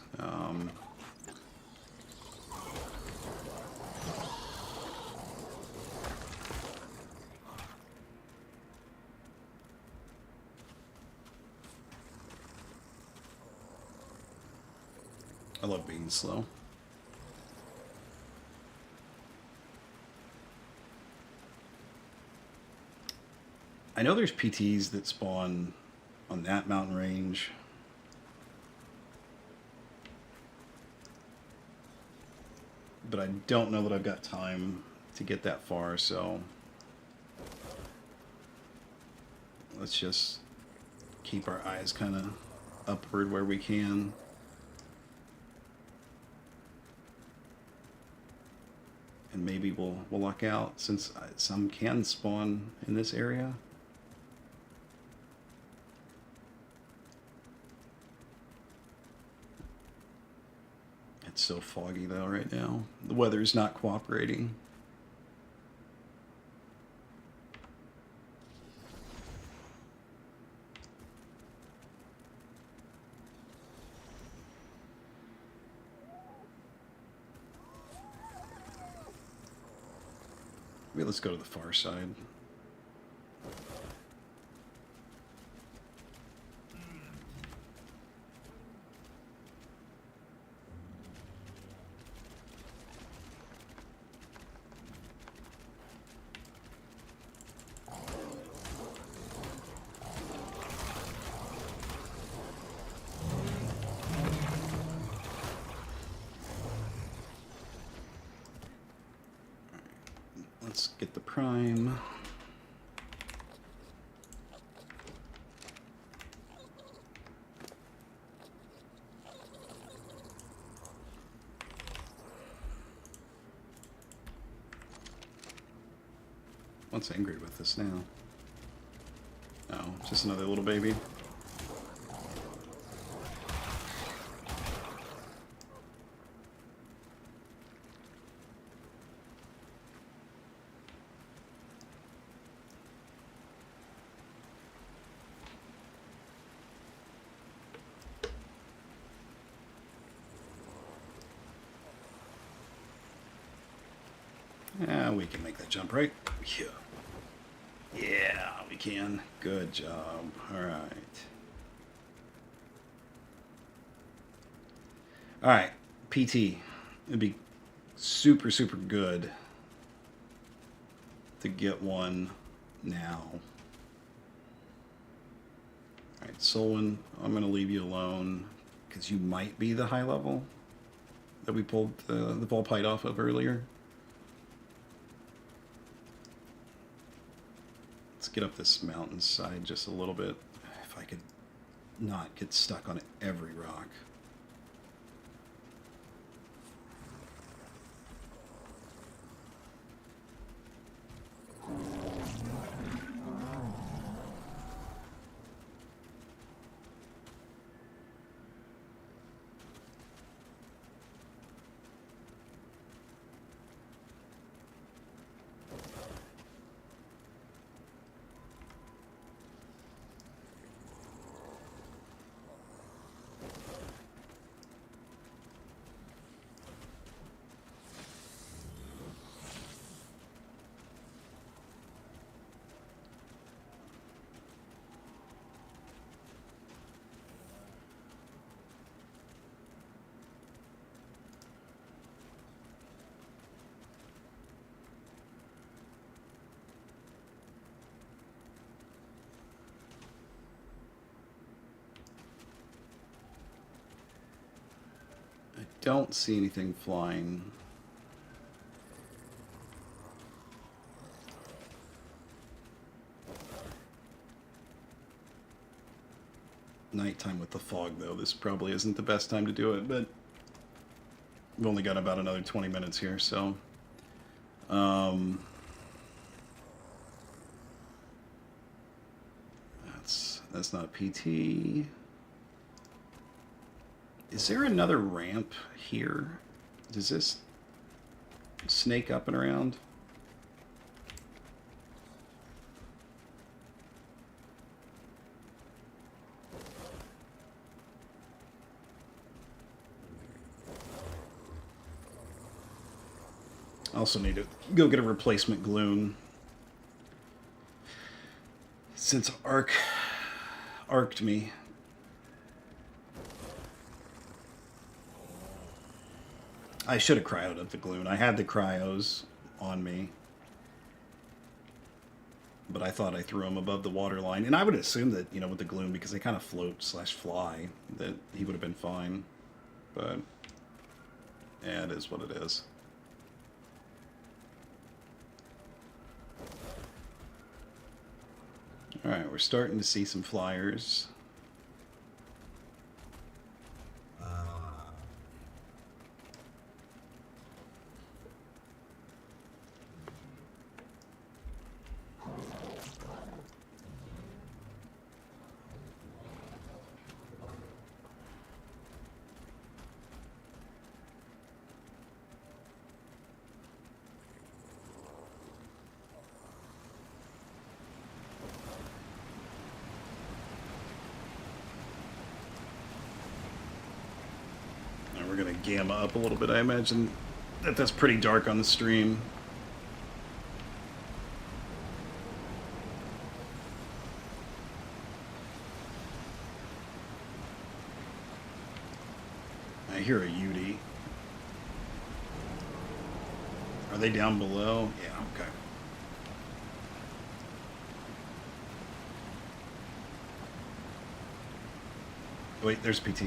I love being slow. I know there's PTs that spawn on that mountain range. But I don't know that I've got time to get that far, so let's just keep our eyes kind of upward where we can. And maybe we'll luck out, since some can spawn in this area. It's so foggy though right now. The weather's not cooperating. Maybe let's go to the far side. Let's get the prime. What's angry with this now? Oh, just another little baby. Yeah, we can make that jump, right? Yeah. Yeah, we can. Good job. All right. All right, PT. It'd be super, super good to get one now. All right, Solon, I'm going to leave you alone because you might be the high level that we pulled the Volpite off of earlier. Let's get up this mountainside just a little bit. If I could not get stuck on every rock. don't see anything flying. Nighttime with the fog, though. This probably isn't the best time to do it, but we've only got about another 20 minutes here, so... That's not PT. Is there another ramp here? Does this snake up and around? I also need to go get a replacement gloon. Since arced me. I should have cryoed up the gloon. I had the cryos on me. But I thought I threw him above the water line. And I would assume that, you know, with the gloon, because they kind of float / fly, that he would have been fine. But, yeah, it is what it is. Alright, we're starting to see some flyers. We're going to gamma up a little bit. I imagine that that's pretty dark on the stream. I hear a UD. Are they down below? Yeah, okay. Wait, there's PT.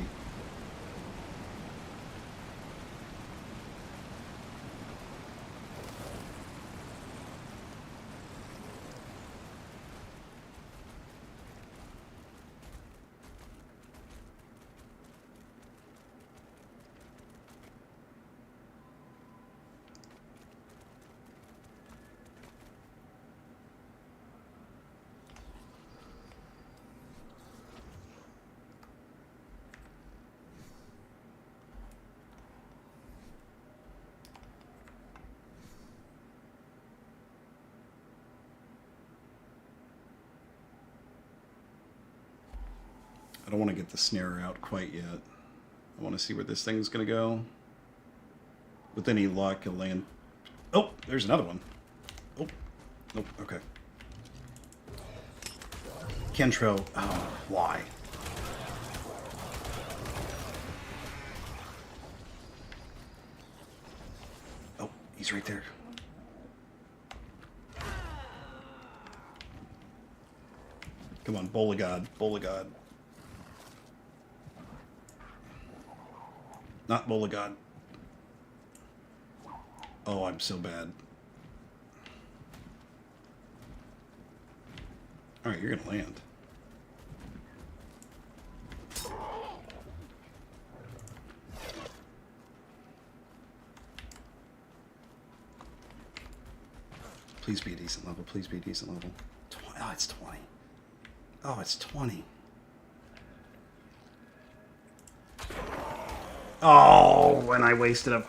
I don't want to get the snare out quite yet. I want to see where this thing's going to go. With any luck, it'll land... Oh, there's another one. Oh, nope, okay. Kentro, oh, why? Oh, he's right there. Come on, Bowl of God, Bowl of God. Not Bowl of God. Oh, I'm so bad. Alright, you're gonna land. Please be a decent level. Please be a decent level. Oh, it's 20. Oh, it's 20. Oh, and I wasted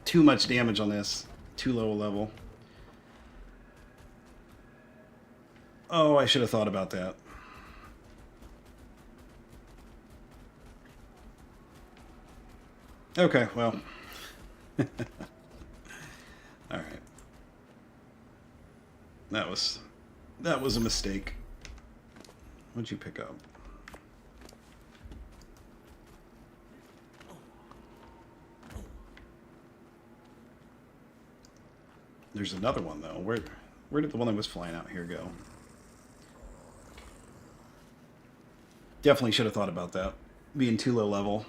too much damage on this. Too low a level. Oh, I should have thought about that. Okay, well. Alright. That was a mistake. What'd you pick up? There's another one though. Where did the one that was flying out here go? Definitely should have thought about that. Being too low level.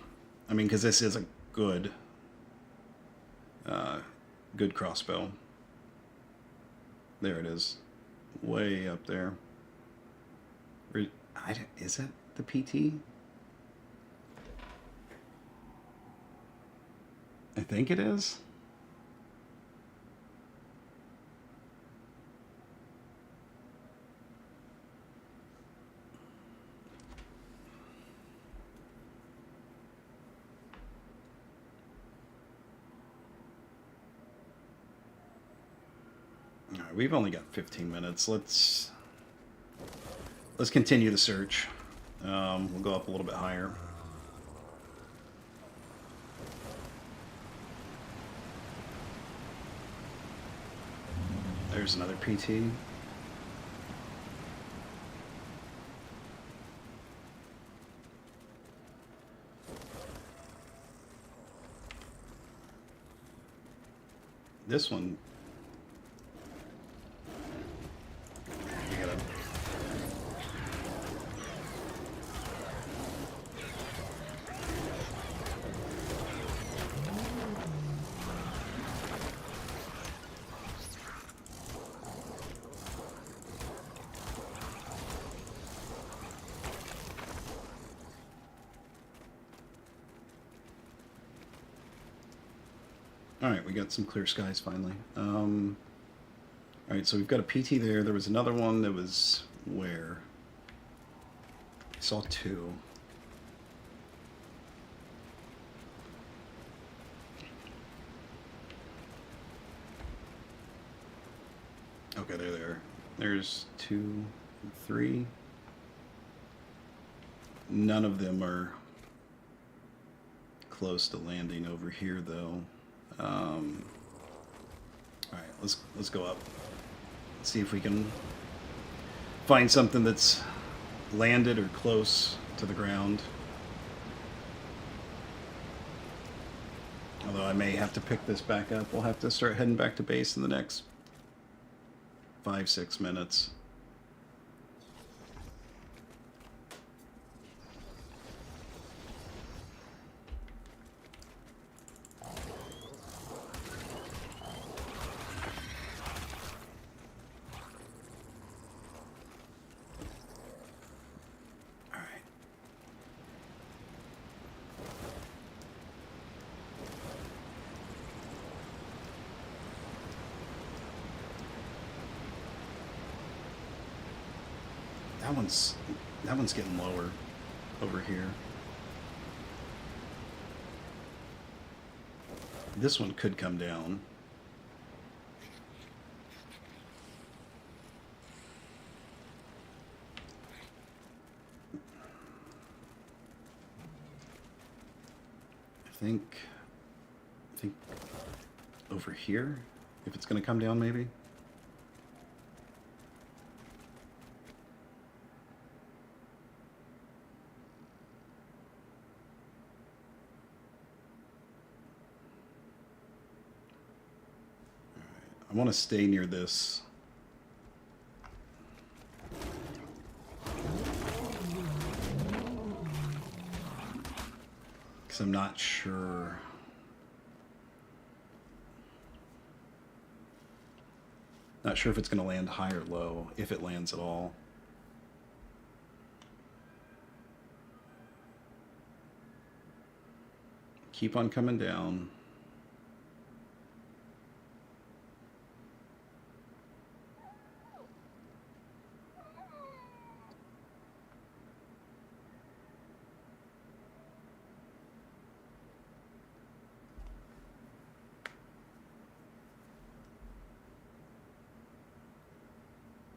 I mean, because this is a good, good crossbow. There it is, way up there. Is it the PT? I think it is. All right, we've only got 15 minutes. Let's continue the search. We'll go up a little bit higher. There's another PT. This one. We gotta. Alright, we got some clear skies finally. Alright, so we've got a PT there. There was another one that was where? I saw two. Okay, they're there. There's 2, 3. None of them are close to landing over here, though. All right, let's go up. See if we can find something that's landed or close to the ground. Although I may have to pick this back up. We'll have to start heading back to base in the next 5-6 minutes. That one's getting lower over here. This one could come down. I think over here, if it's going to come down, maybe. I want to stay near this. Because I'm not sure. Not sure if it's going to land high or low, if it lands at all. Keep on coming down.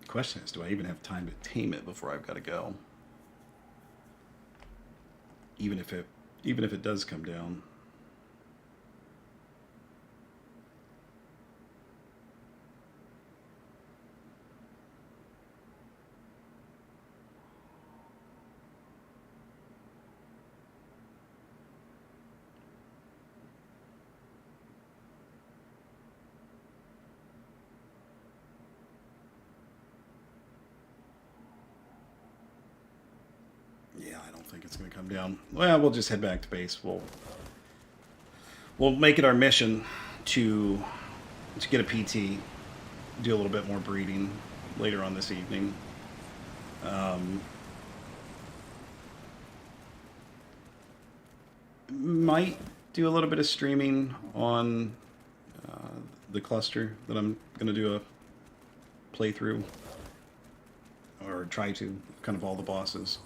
Question is, do I even have time to tame it before I've got to go? Even if it does come down. Yeah, I don't don't think it's going to come down. Well, we'll just head back to base. We'll make it our mission to get a PT, do a little bit more breeding later on this evening. Might do a little bit of streaming on the cluster that I'm going to do a playthrough, or try to, kind of all the bosses.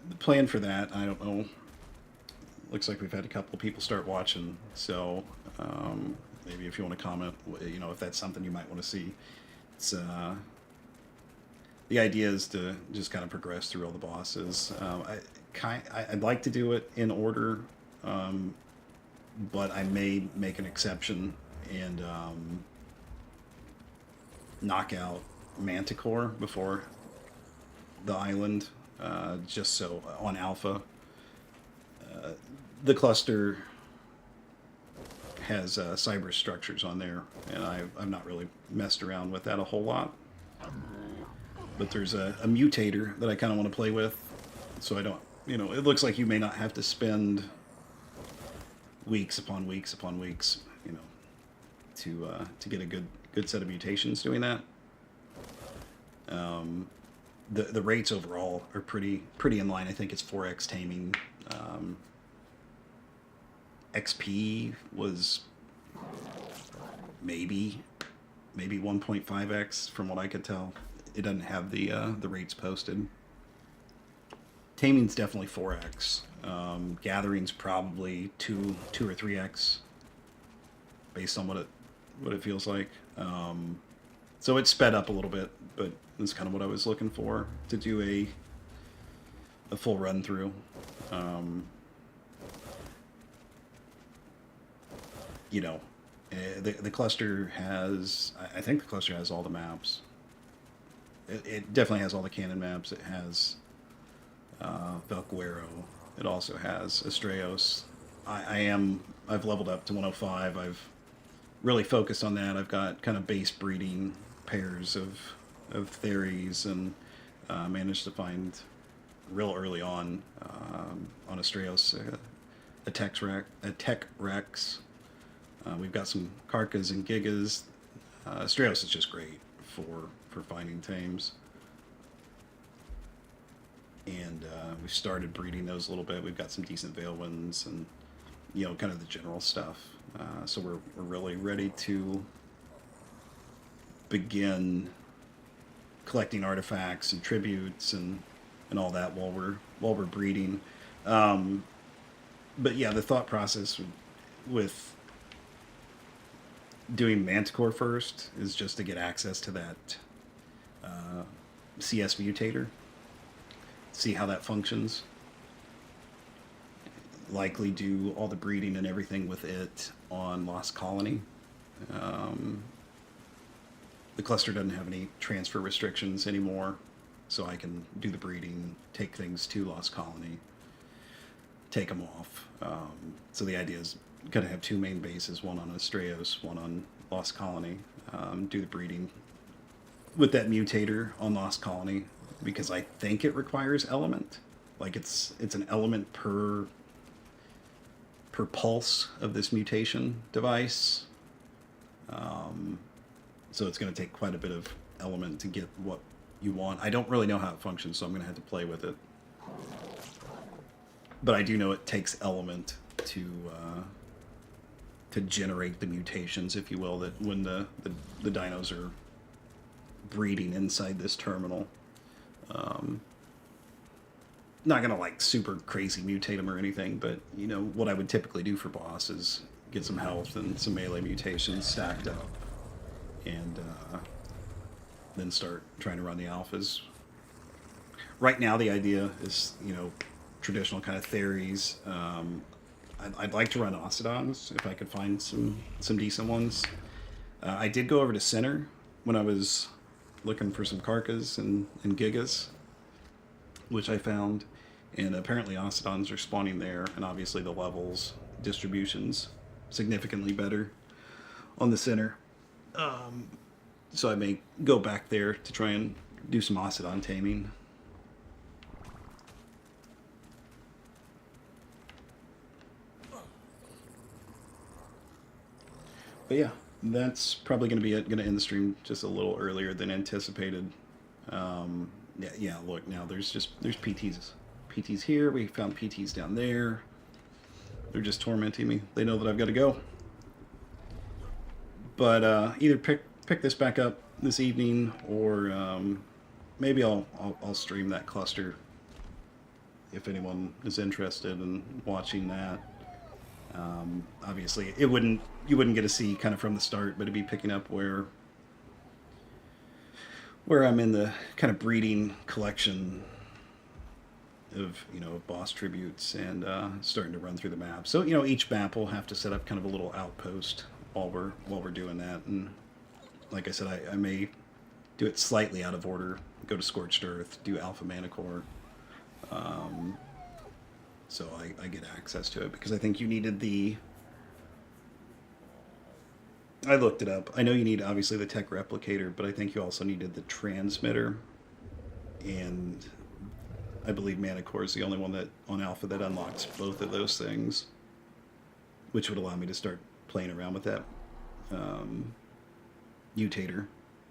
The plan for that, I don't know. Looks like we've had a couple of people start watching, so maybe if you want to comment, if that's something you might want to see. It's the idea is to just kind of progress through all the bosses. I'd like to do it in order, but I may make an exception and knock out Manticore before the island, just so on Alpha. The cluster has cyber structures on there, and I've not really messed around with that a whole lot. But there's a mutator that I kind of want to play with, so I don't, it looks like you may not have to spend weeks upon weeks upon weeks, to get a good set of mutations doing that. The rates overall are pretty in line. I think it's 4x taming. XP was maybe 1.5x from what I could tell. It doesn't have the rates posted. Taming's definitely 4x. Gathering's probably 2 or 3x, based on what it feels like. So it's sped up a little bit, but that's kind of what I was looking for, to do a full run through. The cluster has, I think the cluster has all the maps. It definitely has all the canon maps. It has Velguero. It also has Astraeos. I've leveled up to 105. I've really focused on that. I've got kind of base breeding pairs of Theres, and managed to find real early on Astraeos a Tech Rex. We've got some Karkas and Gigas. Astraeos is just great for finding tames. And we've started breeding those a little bit. We've got some decent Veilwinds and, kind of the general stuff. So we're really ready to begin collecting artifacts and tributes and all that while we're breeding. But yeah, the thought process with doing Manticore first is just to get access to that CS mutator, see how that functions. Likely do all the breeding and everything with it on Lost Colony. The cluster doesn't have any transfer restrictions anymore, so I can do the breeding, take things to Lost Colony, take them off. So the idea is going to have two main bases, one on Astraeos, one on Lost Colony. Do the breeding with that mutator on Lost Colony, because I think it requires element. Like it's an element per pulse of this mutation device. So it's going to take quite a bit of element to get what you want. I don't really know how it functions, so I'm going to have to play with it. But I do know it takes element to generate the mutations, if you will, that when the dinos are breeding inside this terminal. Not gonna like super crazy mutate them or anything, but what I would typically do for boss is get some health and some melee mutations stacked up, and then start trying to run the alphas. Right now the idea is traditional kind of Theres. I'd like to run Octodons if I could find some decent ones. I did go over to Center when I was looking for some Karkas and Gigas, which I found, and apparently Octodons are spawning there, and obviously the levels, distributions, significantly better on the Center. So I may go back there to try and do some Ocedon taming. But yeah, that's probably going to be it. Going to end the stream just a little earlier than anticipated. Yeah. Look, now there's PTs here. We found PTs down there. They're just tormenting me. They know that I've got to go. But either pick this back up this evening, or maybe I'll stream that cluster if anyone is interested in watching that. Obviously, you wouldn't get to see kind of from the start, but it'd be picking up where I'm in the kind of breeding collection of boss tributes, and starting to run through the map. So each map will have to set up kind of a little outpost while we're doing that. And like I said, I may do it slightly out of order. Go to Scorched Earth, do Alpha Manticore, so I get access to it, because I think you needed the. I looked it up. I know you need obviously the tech replicator, but I think you also needed the transmitter, and I believe Manticore is the only one that on Alpha that unlocks both of those things, which would allow me to start playing around with that mutator,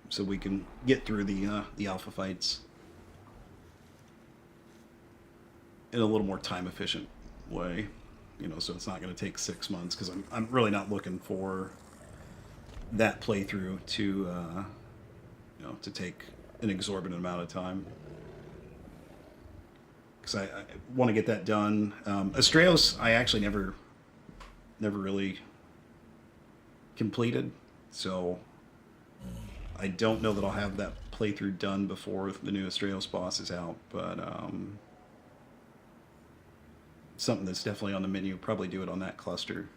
so we can get through the Alpha fights in a little more time efficient way, so it's not going to take 6 months, because I'm really not looking for that playthrough to to take an exorbitant amount of time, because I want to get that done. Astraeos I actually never really completed, so I don't know that I'll have that playthrough done before the new Astraeos boss is out, but something that's definitely on the menu. Probably do it on that cluster,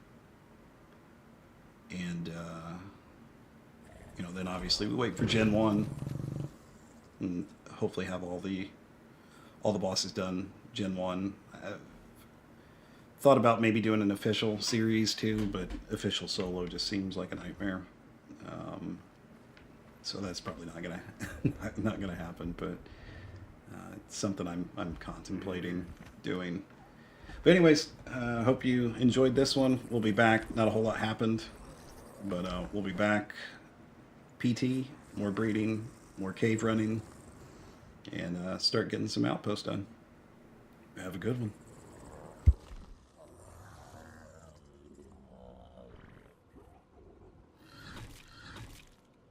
and then obviously we wait for Gen 1 and hopefully have all the bosses done Gen 1. I've thought about maybe doing an official series too, but official solo just seems like a nightmare. So that's probably not gonna happen, but it's something I'm contemplating doing. But anyways, hope you enjoyed this one. We'll be back. Not a whole lot happened, but we'll be back. PT, more breeding, more cave running, and start getting some outposts done. Have a good one.